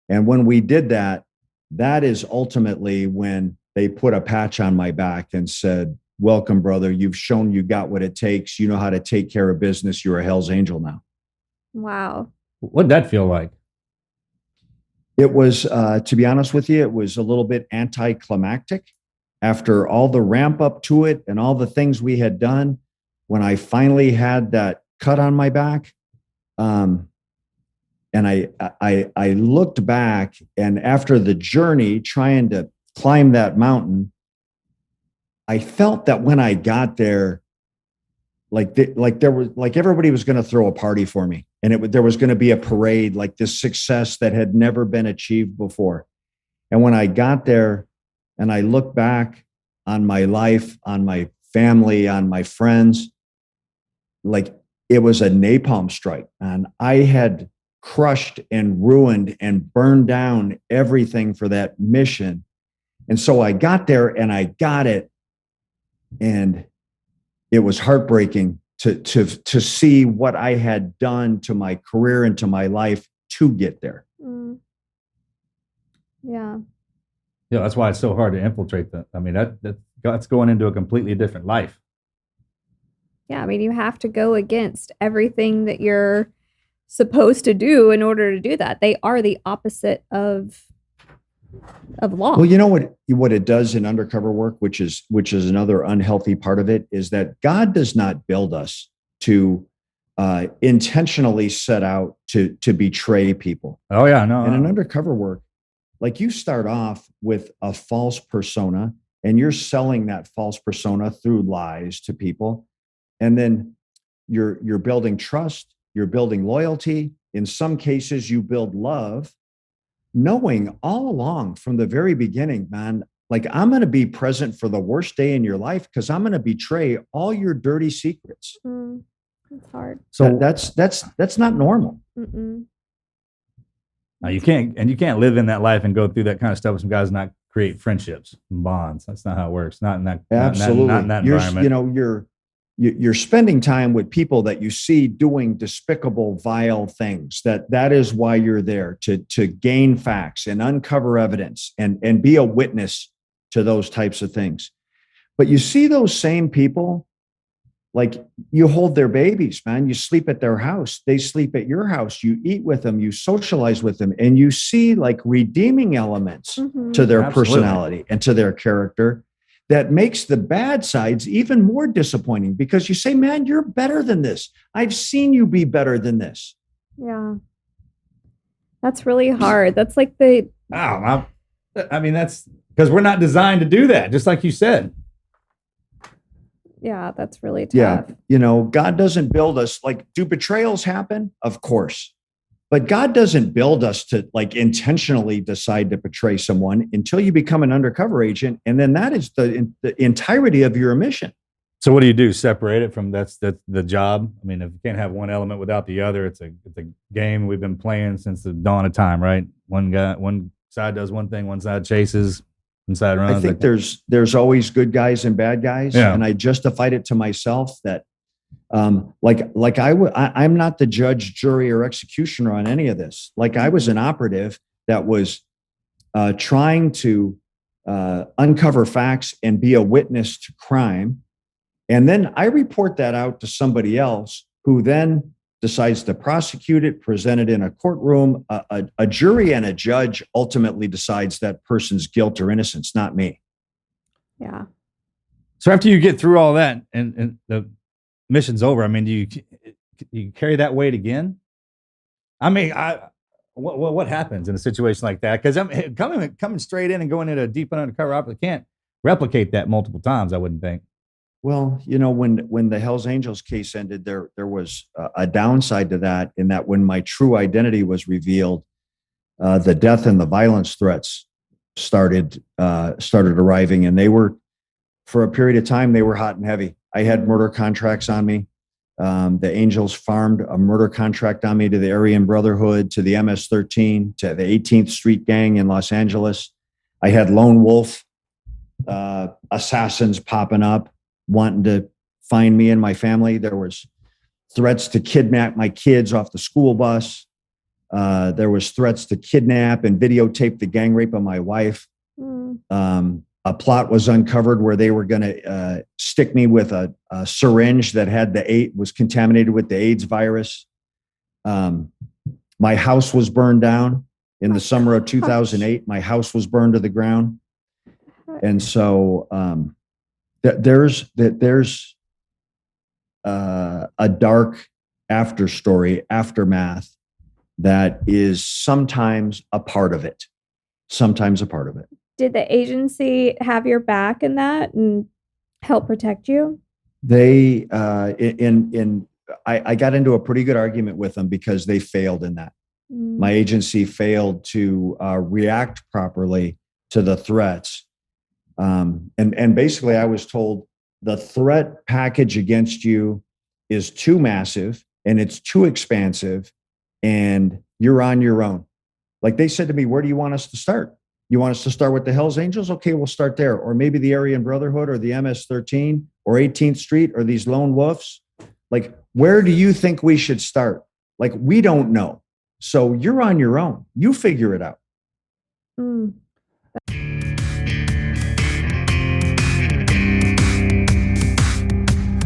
And when we did that, that is ultimately when they put a patch on my back and said, welcome, brother. You've shown you got what it takes. You know how to take care of business. You're a Hells Angel now. Wow. What'd that feel like? It was, to be honest with you, it was a little bit anticlimactic. After all the ramp up to it and all the things we had done, when I finally had that cut on my back, and I looked back, and after the journey trying to climb that mountain, I felt that when I got there, like everybody was going to throw a party for me, and there was going to be a parade, like this success that had never been achieved before. And when I got there and I looked back on my life, on my family, on my friends, like it was a napalm strike, and I had crushed and ruined and burned down everything for that mission. And so I got there and I got it. And it was heartbreaking to see what I had done to my career and to my life to get there. Mm. Yeah. Yeah, that's why it's so hard to infiltrate that. I mean, that's going into a completely different life. Yeah. I mean, you have to go against everything that you're supposed to do in order to do that. They are the opposite of law. Well, you know what it does in undercover work, which is another unhealthy part of it, is that God does not build us to intentionally set out to betray people. Oh yeah, no. And in undercover work, like you start off with a false persona and you're selling that false persona through lies to people. And then you're building trust, you're building loyalty. In some cases, you build love, knowing all along from the very beginning, man, like I'm going to be present for the worst day in your life because I'm going to betray all your dirty secrets. It's hard. So that's not normal. Mm-mm. No, you can't live in that life and go through that kind of stuff with some guys and not create friendships and bonds. That's not how it works. Not in that. Absolutely. Not in that environment. You're spending time with people that you see doing despicable, vile things. That is why you're there, to gain facts and uncover evidence and be a witness to those types of things. But you see those same people, like you hold their babies, man. You sleep at their house. They sleep at your house. You eat with them. You socialize with them. And you see like redeeming elements to their personality and to their character that makes the bad sides even more disappointing, because you say, man, you're better than this. I've seen you be better than this. Yeah. That's really hard. That's like I mean, that's because we're not designed to do that, just like you said. Yeah, that's really tough. Yeah. God doesn't build us, like, do betrayals happen? Of course. But God doesn't build us to like intentionally decide to betray someone until you become an undercover agent. And then that is the entirety of your mission. So what do you do? Separate it from that's the job? I mean, if you can't have one element without the other, it's a game we've been playing since the dawn of time, right? One side does one thing, one side chases, one side runs. I think there's always good guys and bad guys. Yeah. And I justified it to myself that I'm not the judge, jury, or executioner on any of this. Like I was an operative that was trying to uncover facts and be a witness to crime. And then I report that out to somebody else who then decides to prosecute it, present it in a courtroom. A jury and a judge ultimately decides that person's guilt or innocence, not me. Yeah. So after you get through all that and the mission's over, I mean, do you carry that weight again? I mean, what happens in a situation like that? Because I'm coming straight in and going into a deep undercover operative, can't replicate that multiple times, I wouldn't think. Well, when the Hells Angels case ended, there was a downside to that, in that when my true identity was revealed, the death and the violence threats started arriving, and they were, for a period of time, they were hot and heavy. I had murder contracts on me. The Angels farmed a murder contract on me to the Aryan Brotherhood, to the MS-13, to the 18th Street Gang in Los Angeles. I had lone wolf assassins popping up, wanting to find me and my family. There was threats to kidnap my kids off the school bus. There was threats to kidnap and videotape the gang rape of my wife. A plot was uncovered where they were going to stick me with a syringe that had was contaminated with the AIDS virus. My house was burned down in the summer of 2008. My house was burned to the ground. And so there's a dark aftermath that is sometimes a part of it. Did the agency have your back in that and help protect you? They, I got into a pretty good argument with them because they failed in that. My agency failed to react properly to the threats. And basically I was told the threat package against you is too massive and it's too expansive and you're on your own. Like they said to me, where do you want us to start? You want us to start with the Hells Angels? Okay, we'll start there. Or maybe the Aryan Brotherhood or the MS-13 or 18th Street or these lone wolves. Like, where do you think we should start? Like, we don't know. So you're on your own. You figure it out.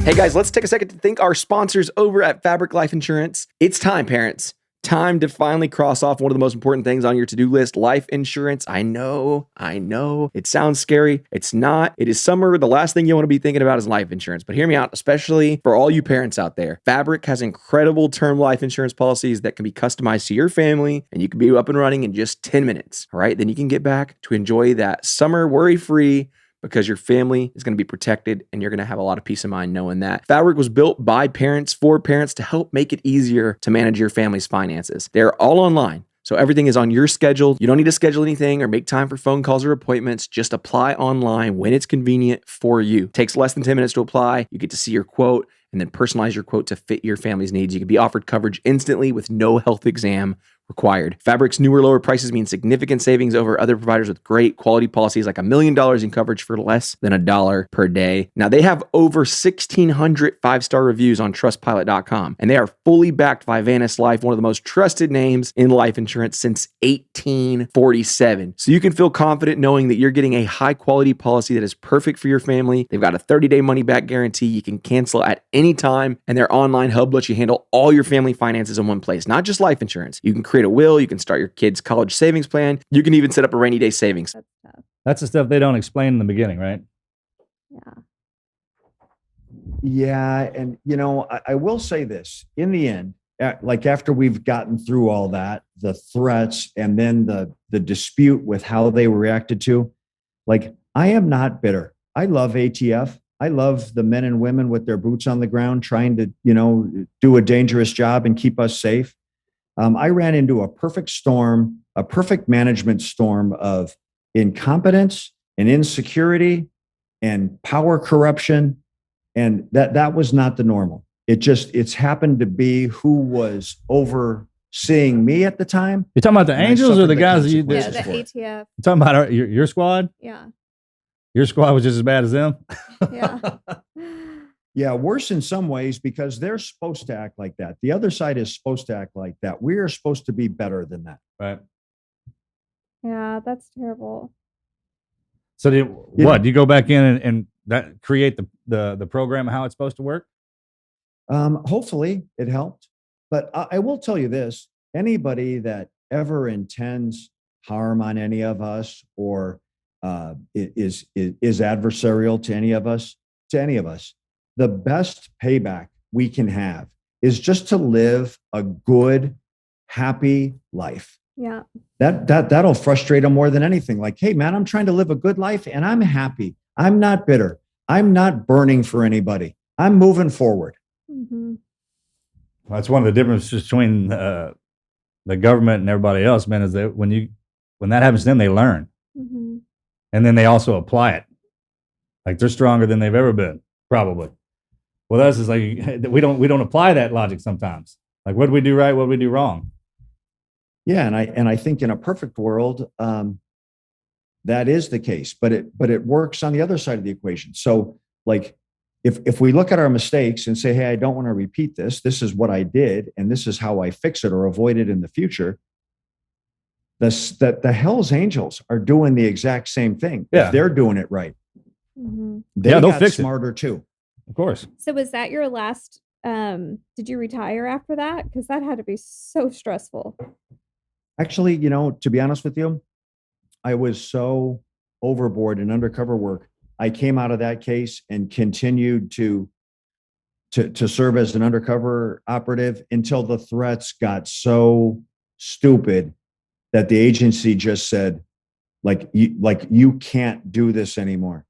Hey guys, let's take a second to thank our sponsors over at Fabric Life Insurance. It's time, parents. Time to finally cross off one of the most important things on your to-do list, life insurance. I know. It sounds scary. It's not. It is summer. The last thing you want to be thinking about is life insurance. But hear me out, especially for all you parents out there. Fabric has incredible term life insurance policies that can be customized to your family, and you can be up and running in just 10 minutes. All right, then you can get back to enjoy that summer worry-free, because your family is going to be protected and you're going to have a lot of peace of mind knowing that. Fabric was built by parents for parents to help make it easier to manage your family's finances. They're all online, so everything is on your schedule. You don't need to schedule anything or make time for phone calls or appointments. Just apply online when it's convenient for you. It takes less than 10 minutes to apply. You get to see your quote and then personalize your quote to fit your family's needs. You can be offered coverage instantly with no health exam required. Fabric's newer, lower prices mean significant savings over other providers with great quality policies, like $1 million in coverage for less than $1 per day. Now, they have over 1,600 five-star reviews on trustpilot.com, and they are fully backed by Vanis Life, one of the most trusted names in life insurance since 1847. So you can feel confident knowing that you're getting a high-quality policy that is perfect for your family. They've got a 30-day money-back guarantee. You can cancel at any time, and their online hub lets you handle all your family finances in one place, not just life insurance. You can create a will, you can start your kids' college savings plan, you can even set up a rainy day savings. That's tough. That's the stuff they don't explain in the beginning, right? Yeah. And, I will say this, in the end, like after we've gotten through all that, the threats and then the dispute with how they were reacted to, like, I am not bitter. I love ATF. I love the men and women with their boots on the ground trying to, do a dangerous job and keep us safe. I ran into a perfect storm, a perfect management storm of incompetence and insecurity and power corruption. And that was not the normal. It's happened to be who was overseeing me at the time. You're talking about the Angels or the guys that you Yeah, did? the ATF. You're talking about your squad? Yeah. Your squad was just as bad as them? Yeah. Yeah, worse in some ways because they're supposed to act like that. The other side is supposed to act like that. We are supposed to be better than that. Right. Yeah, that's terrible. So do you go back in and that create the program how it's supposed to work? Hopefully it helped. But I will tell you this, anybody that ever intends harm on any of us or is adversarial to any of us, the best payback we can have is just to live a good, happy life. Yeah. That'll frustrate them more than anything. Like, hey man, I'm trying to live a good life and I'm happy. I'm not bitter. I'm not burning for anybody. I'm moving forward. Mm-hmm. That's one of the differences between the government and everybody else, man, is that when that happens to them, they learn. Mm-hmm. And then they also apply it. Like they're stronger than they've ever been, probably. Well, us is like we don't apply that logic sometimes. Like, what do we do right? What do we do wrong? Yeah, and I think in a perfect world, that is the case. But it works on the other side of the equation. So, like, if we look at our mistakes and say, "Hey, I don't want to repeat this. This is what I did, and this is how I fix it or avoid it in the future." The Hell's Angels are doing the exact same thing. Yeah. If they're doing it right. Mm-hmm. They'll got fix smarter too. Of course. So was that your last? Did you retire after that? Because that had to be so stressful. Actually, to be honest with you, I was so overboard in undercover work. I came out of that case and continued to serve as an undercover operative until the threats got so stupid that the agency just said, you can't do this anymore.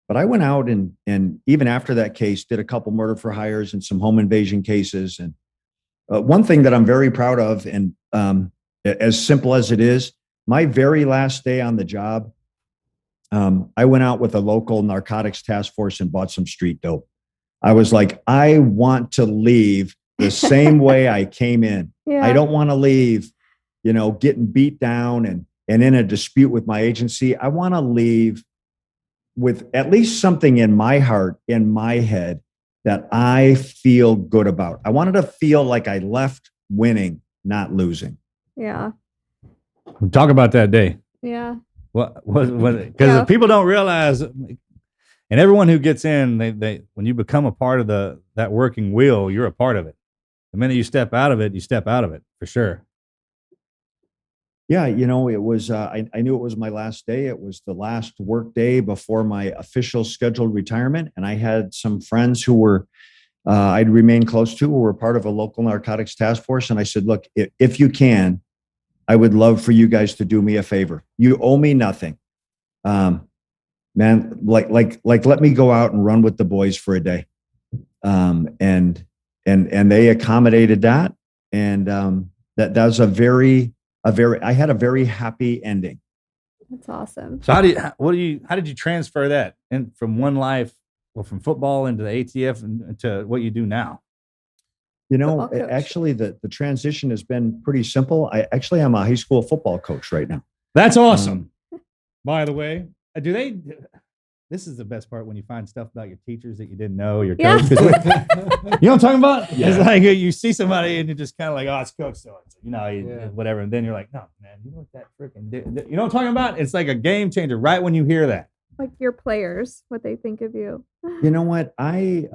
But I went out and even after that case, did a couple murder for hires and some home invasion cases. And one thing that I'm very proud of, and as simple as it is, my very last day on the job, I went out with a local narcotics task force and bought some street dope. I was like, I want to leave the same way I came in. Yeah. I don't want to leave, getting beat down and in a dispute with my agency. I want to leave with at least something in my heart, in my head, that I feel good about. I wanted to feel like I left winning, not losing. Yeah. Talk about that day. Yeah. What? Because people don't realize, and everyone who gets in, they when you become a part of that working wheel, you're a part of it. The minute you step out of it, you step out of it for sure. Yeah, it was, I knew it was my last day. It was the last work day before my official scheduled retirement. And I had some friends who were, I'd remain close to, who were part of a local narcotics task force. And I said, look, if you can, I would love for you guys to do me a favor. You owe me nothing. Man, let me go out and run with the boys for a day. And they accommodated that. And that was I had a very happy ending. That's awesome. So how did you transfer that from one life, from football into the ATF and to what you do now? Actually the transition has been pretty simple. I'm a high school football coach right now. That's awesome. By the way, this is the best part when you find stuff about your teachers that you didn't know, your coach. You know what I'm talking about? Yeah. It's like you see somebody and you're just kind of like, oh, it's Coach so-and-so, whatever. And then you're like, no, man, you know what that freaking did? You know what I'm talking about? It's like a game changer right when you hear that. Like your players, what they think of you. You know what? I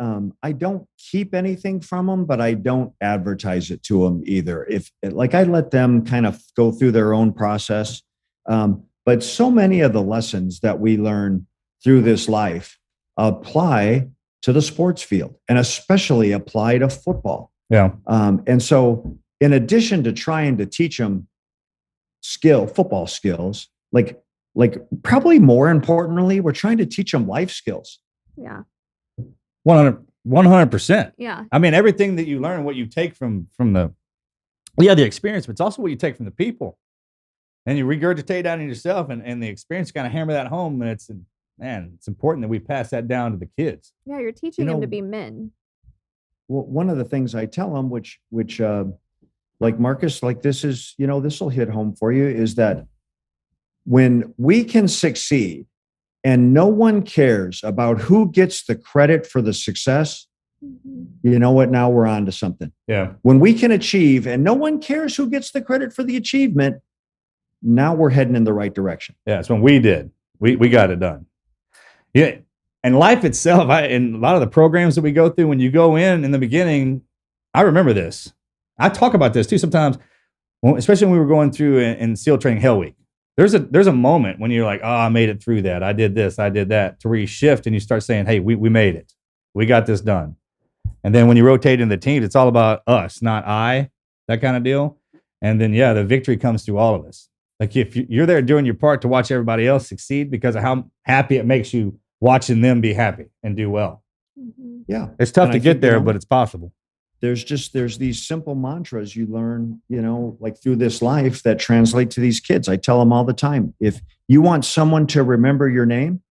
don't keep anything from them, but I don't advertise it to them either. I let them kind of go through their own process. But so many of the lessons that we learn through this life apply to the sports field and especially apply to football. Yeah. And so in addition to trying to teach them football skills, like probably more importantly, we're trying to teach them life skills. Yeah. 100%. Yeah. I mean, everything that you learn, what you take from the experience, but it's also what you take from the people. And you regurgitate that in yourself and the experience kind of hammer that home. And it's important that we pass that down to the kids. Yeah, you're teaching them to be men. Well, one of the things I tell them, which like Marcus, like this is, this will hit home for you, is that when we can succeed and no one cares about who gets the credit for the success, you know what? Now we're on to something. Yeah. When we can achieve and no one cares who gets the credit for the achievement, now we're heading in the right direction. Yeah, it's when we did. We got it done. Yeah. And life itself, in a lot of the programs that we go through, when you go in the beginning, I remember this. I talk about this too sometimes, especially when we were going through in SEAL training Hell Week. There's a moment when you're like, oh, I made it through that. I did this, I did that, to where you shift and you start saying, hey, we made it. We got this done. And then when you rotate in the teams, it's all about us, not I, that kind of deal. And then, the victory comes through all of us. Like if you're there doing your part to watch everybody else succeed because of how happy it makes you watching them be happy and do well. Mm-hmm. Yeah. It's tough to get there, but it's possible. there's these simple mantras you learn, like through this life that translate to these kids. I tell them all the time, if you want someone to remember your name,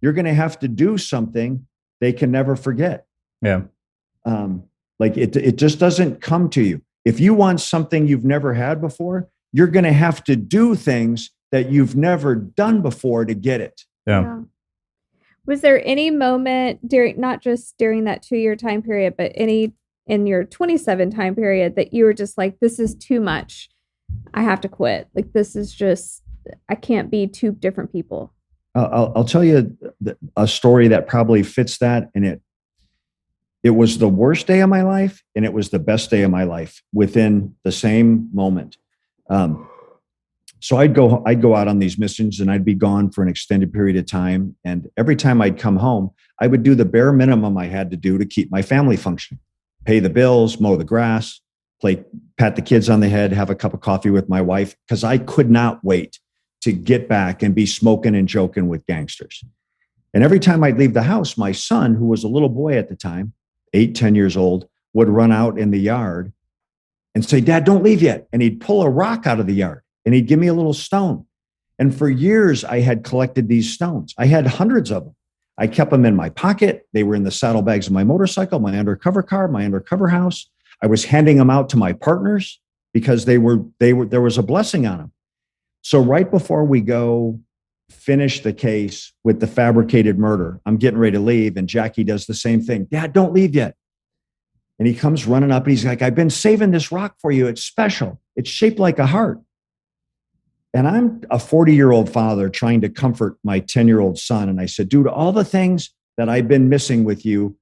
you're going to have to do something they can never forget. Yeah. Like it just doesn't come to you. If you want something you've never had before, you're going to have to do things that you've never done before to get it. Yeah. Was there any moment not just during that 2-year time period, but any in your 27 time period that you were just like, this is too much. I have to quit. Like, this is just, I can't be two different people. I'll tell you a story that probably fits that. And it was the worst day of my life, and it was the best day of my life within the same moment. So I'd go out on these missions, and I'd be gone for an extended period of time. And every time I'd come home, I would do the bare minimum I had to do to keep my family functioning, pay the bills, mow the grass, pat the kids on the head, have a cup of coffee with my wife, because I could not wait to get back and be smoking and joking with gangsters. And every time I'd leave the house, my son, who was a little boy at the time, 8-10 years old, would run out in the yard and say, "Dad, don't leave yet." And he'd pull a rock out of the yard and he'd give me a little stone. And for years, I had collected these stones. I had hundreds of them. I kept them in my pocket. They were in the saddlebags of my motorcycle, my undercover car, my undercover house. I was handing them out to my partners because there was a blessing on them. So right before we go finish the case with the fabricated murder, I'm getting ready to leave, and Jackie does the same thing. "Dad, don't leave yet." And he comes running up and he's like, "I've been saving this rock for you. It's special. It's shaped like a heart." And I'm a 40-year-old father trying to comfort my 10-year-old son. And I said, "Dude, all the things that I've been missing with you,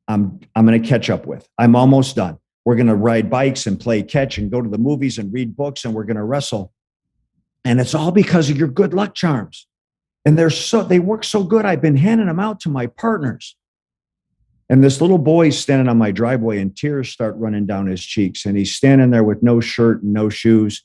I'm going to catch up with. I'm almost done. We're going to ride bikes and play catch and go to the movies and read books, and we're going to wrestle. And it's all because of your good luck charms. And they work so good. I've been handing them out to my partners." And this little boy's standing on my driveway, and tears start running down his cheeks. And he's standing there with no shirt and no shoes.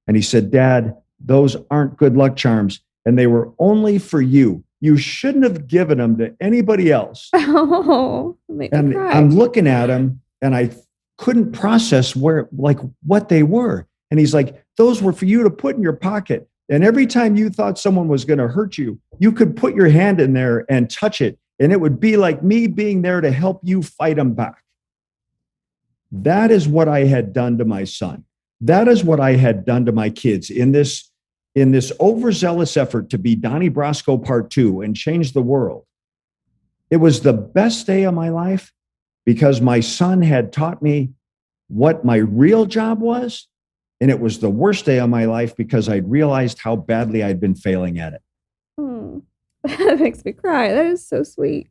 And he said, "Dad, those aren't good luck charms, and they were only for you. You shouldn't have given them to anybody else." Oh, and I'm looking at him, and I couldn't process what they were. And he's like, "Those were for you to put in your pocket. And every time you thought someone was going to hurt you, you could put your hand in there and touch it. And it would be like me being there to help you fight them back." That is what I had done to my son. That is what I had done to my kids in this overzealous effort to be Donnie Brasco Part 2 and change the world. It was the best day of my life because my son had taught me what my real job was. And it was the worst day of my life because I'd realized how badly I'd been failing at it. That makes me cry. That is so sweet.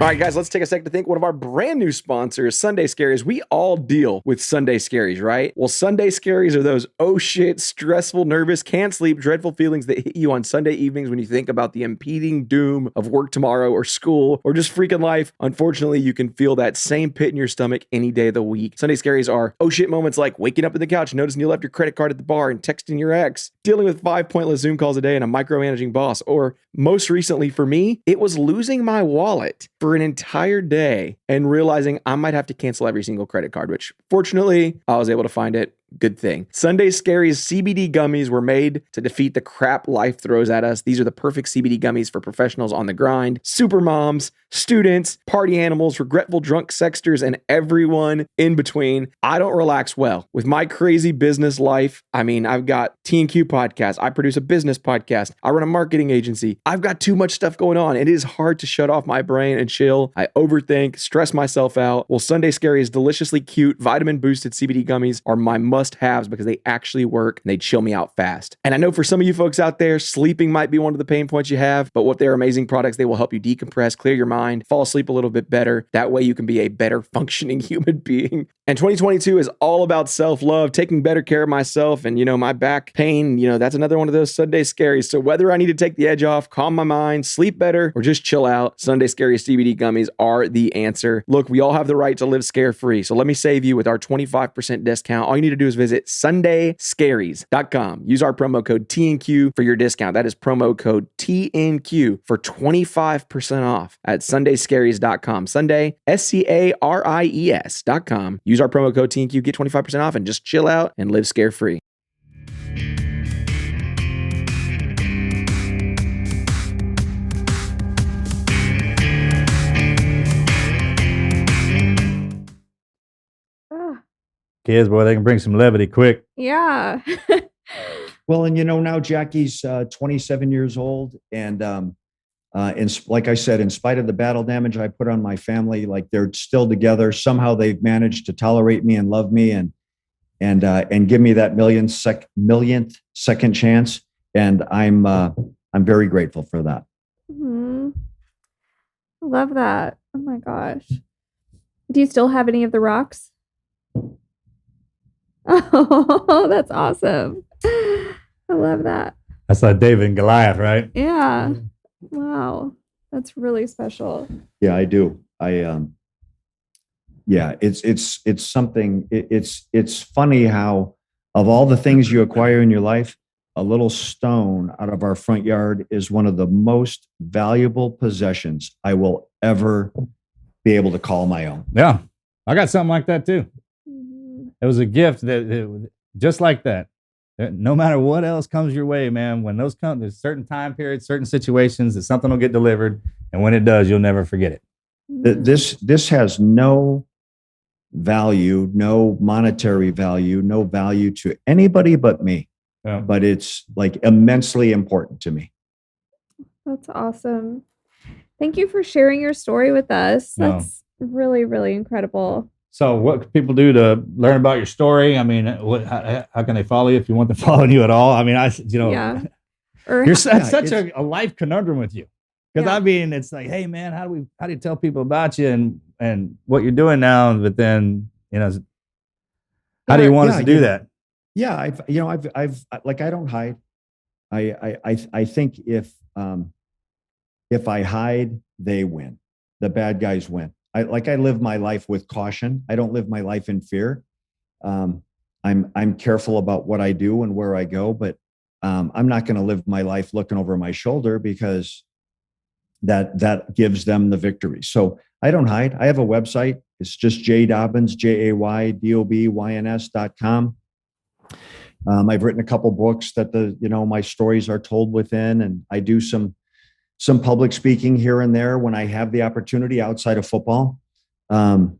All right, guys, let's take a second to thank one of our brand new sponsors, Sunday Scaries. We all deal with Sunday Scaries, right? Well, Sunday Scaries are those, oh shit, stressful, nervous, can't sleep, dreadful feelings that hit you on Sunday evenings when you think about the impending doom of work tomorrow or school or just freaking life. Unfortunately, you can feel that same pit in your stomach any day of the week. Sunday Scaries are oh shit moments like waking up in the couch, noticing you left your credit card at the bar and texting your ex, dealing with 5 pointless Zoom calls a day and a micromanaging boss, or most recently for me, it was losing my wallet for an entire day and realizing I might have to cancel every single credit card, which fortunately I was able to find it. Good thing. Sunday Scaries CBD gummies were made to defeat the crap life throws at us. These are the perfect CBD gummies for professionals on the grind, super moms, students, party animals, regretful drunk sexters, and everyone in between. I don't relax well with my crazy business life. I mean, I've got T&Q podcast. I produce a business podcast. I run a marketing agency. I've got too much stuff going on. It is hard to shut off my brain and chill. I overthink, stress myself out. Well, Sunday Scaries deliciously cute vitamin boosted CBD gummies are my must-haves because they actually work and they chill me out fast. And I know for some of you folks out there, sleeping might be one of the pain points you have, but what they're amazing products, they will help you decompress, clear your mind, fall asleep a little bit better. That way you can be a better functioning human being. And 2022 is all about self-love, taking better care of myself. And, my back pain, that's another one of those Sunday scaries. So whether I need to take the edge off, calm my mind, sleep better, or just chill out, Sunday Scaries CBD gummies are the answer. Look, we all have the right to live scare-free. So let me save you with our 25% discount. All you need to do is visit SundayScaries.com. Use our promo code TNQ for your discount. That is promo code TNQ for 25% off at SundayScaries.com. Sunday, SCARIES.com. Use our promo code TNQ, get 25% off, and just chill out and live scare-free. Kids, boy, they can bring some levity quick. Yeah. Well, and now Jackie's 27 years old, and like I said, in spite of the battle damage I put on my family, like they're still together. Somehow they've managed to tolerate me and love me, and give me that millionth second chance, and I'm very grateful for that. I love that. Oh my gosh. Do you still have any of the rocks? Oh, that's awesome. I love that. That's like David and Goliath, right? Yeah. Wow. That's really special. Yeah, I do. Yeah, it's something. It's funny how, of all the things you acquire in your life, a little stone out of our front yard is one of the most valuable possessions I will ever be able to call my own. Yeah, I got something like that too. Mm-hmm. It was a gift that just like that. No matter what else comes your way, man, when those come, there's certain time periods, certain situations that something will get delivered, and when it does, you'll never forget it. This has no value, no monetary value, no value to anybody but me. Yeah. But it's like immensely important to me. That's awesome. Thank you for sharing your story with us. That's really, really incredible. So what can people do to learn about your story? I mean, how can they follow you if you want them following you at all? I mean, Yeah. Or you're such a life conundrum with you. Because Yeah. I mean, it's like, hey man, how do you tell people about you and what you're doing now? But then, how do you want us to do that? Yeah, I've like, I don't hide. I think if I hide, they win. The bad guys win. I live my life with caution. I don't live my life in fear. I'm careful about what I do and where I go, but I'm not going to live my life looking over my shoulder, because that gives them the victory. So I don't hide. I have a website. It's just Dobbins, JAYDOBYNS.com. I've written a couple books that my stories are told within, and I do some public speaking here and there when I have the opportunity outside of football. And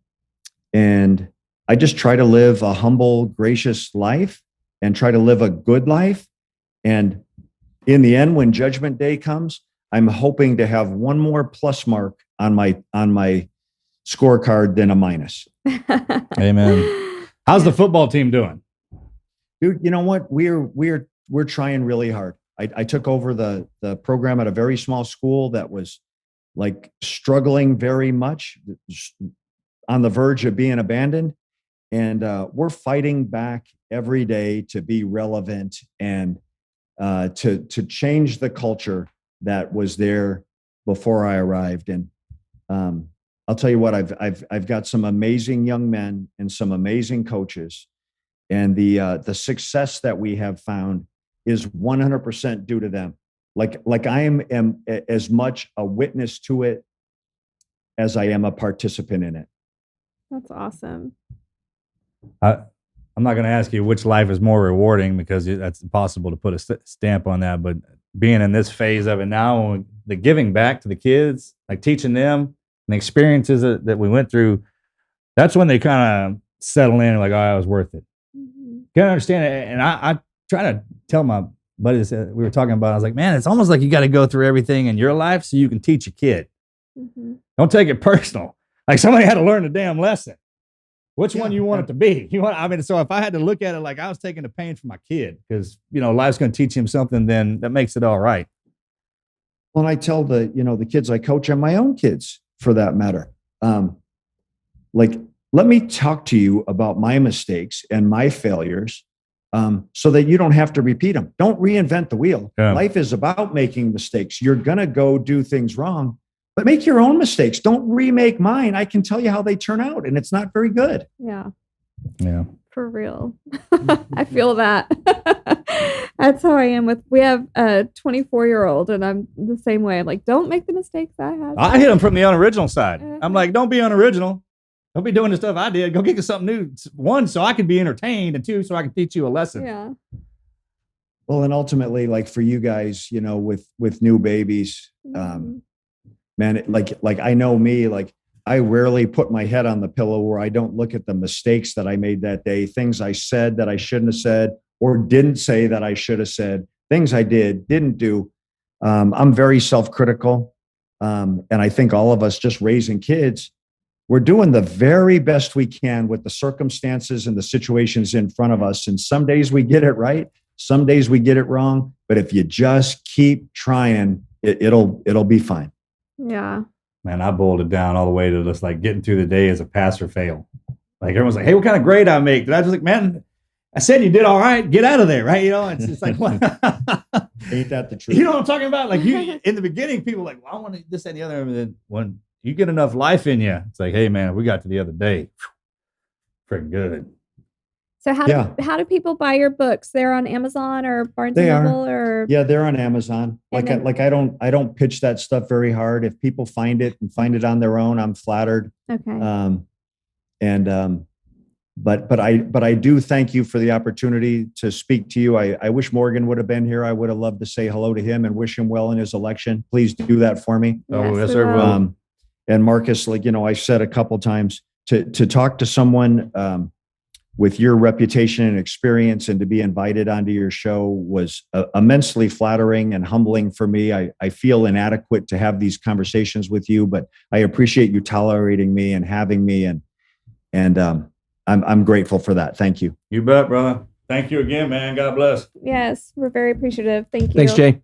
I just try to live a humble, gracious life and try to live a good life. And in the end, when Judgment Day comes, I'm hoping to have one more plus mark on my scorecard than a minus. Amen. How's the football team doing? Dude, you know what? We're trying really hard. I took over the program at a very small school that was like struggling very much, on the verge of being abandoned. And we're fighting back every day to be relevant and to change the culture that was there before I arrived. And I'll tell you what, I've got some amazing young men and some amazing coaches, and the success that we have found is 100% due to them. Like I am as much a witness to it as I am a participant in it. That's awesome. I'm not going to ask you which life is more rewarding, because that's impossible to put a stamp on that. But being in this phase of it now, the giving back to the kids, like teaching them and the experiences that we went through, that's when they kind of settle in, like, oh, I was worth it. Mm-hmm. Can I understand it? And I try to tell my buddies that we were talking about, I was like, man, it's almost like you got to go through everything in your life so you can teach a kid. Mm-hmm. Don't take it personal. Like somebody had to learn the damn lesson. Which one you want it to be? So if I had to look at it like I was taking the pain from my kid, because, life's going to teach him something, then that makes it all right. Well, I tell the kids I coach, and my own kids for that matter, like let me talk to you about my mistakes and my failures so that you don't have to repeat them. Don't reinvent the wheel. Yeah. Life is about making mistakes. You're going to go do things wrong, but make your own mistakes. Don't remake mine. I can tell you how they turn out, and it's not very good. Yeah. Yeah. For real. I feel that. That's how I am we have a 24-year-old and I'm the same way. I'm like, don't make the mistakes I had. I hit them from the unoriginal side. I'm like, don't be unoriginal. Don't be doing the stuff I did. Go get something new. One, so I can be entertained, and two, so I can teach you a lesson. Yeah. Well, and ultimately, like for you guys, with new babies, man, like I know me, like I rarely put my head on the pillow where I don't look at the mistakes that I made that day, things I said that I shouldn't have said, or didn't say that I should have said, things I didn't do. I'm very self-critical. And I think all of us just raising kids, we're doing the very best we can with the circumstances and the situations in front of us. And some days we get it right. Some days we get it wrong. But if you just keep trying, it'll be fine. Yeah. Man, I boiled it down all the way to just like getting through the day as a pass or fail. Like everyone's like, hey, what kind of grade I make? And I was like, man, I said you did all right. Get out of there, right? It's like, what? Ain't that the truth? You know what I'm talking about? Like in the beginning, people were like, well, I want this and the other. And then when you get enough life in you, it's like, hey, man, we got to the other day. Freaking good. So how do people buy your books? They're on Amazon or Barnes and Noble or they're on Amazon. I don't pitch that stuff very hard. If people find it on their own, I'm flattered. Okay. But I do thank you for the opportunity to speak to you. I wish Morgan would have been here. I would have loved to say hello to him and wish him well in his election. Please do that for me. Yes, sir. And Marcus, I said a couple times to talk to someone with your reputation and experience and to be invited onto your show was immensely flattering and humbling for me. I feel inadequate to have these conversations with you, but I appreciate you tolerating me and having me. And I'm grateful for that. Thank you. You bet, brother. Thank you again, man. God bless. Yes, we're very appreciative. Thank you. Thanks, Jay.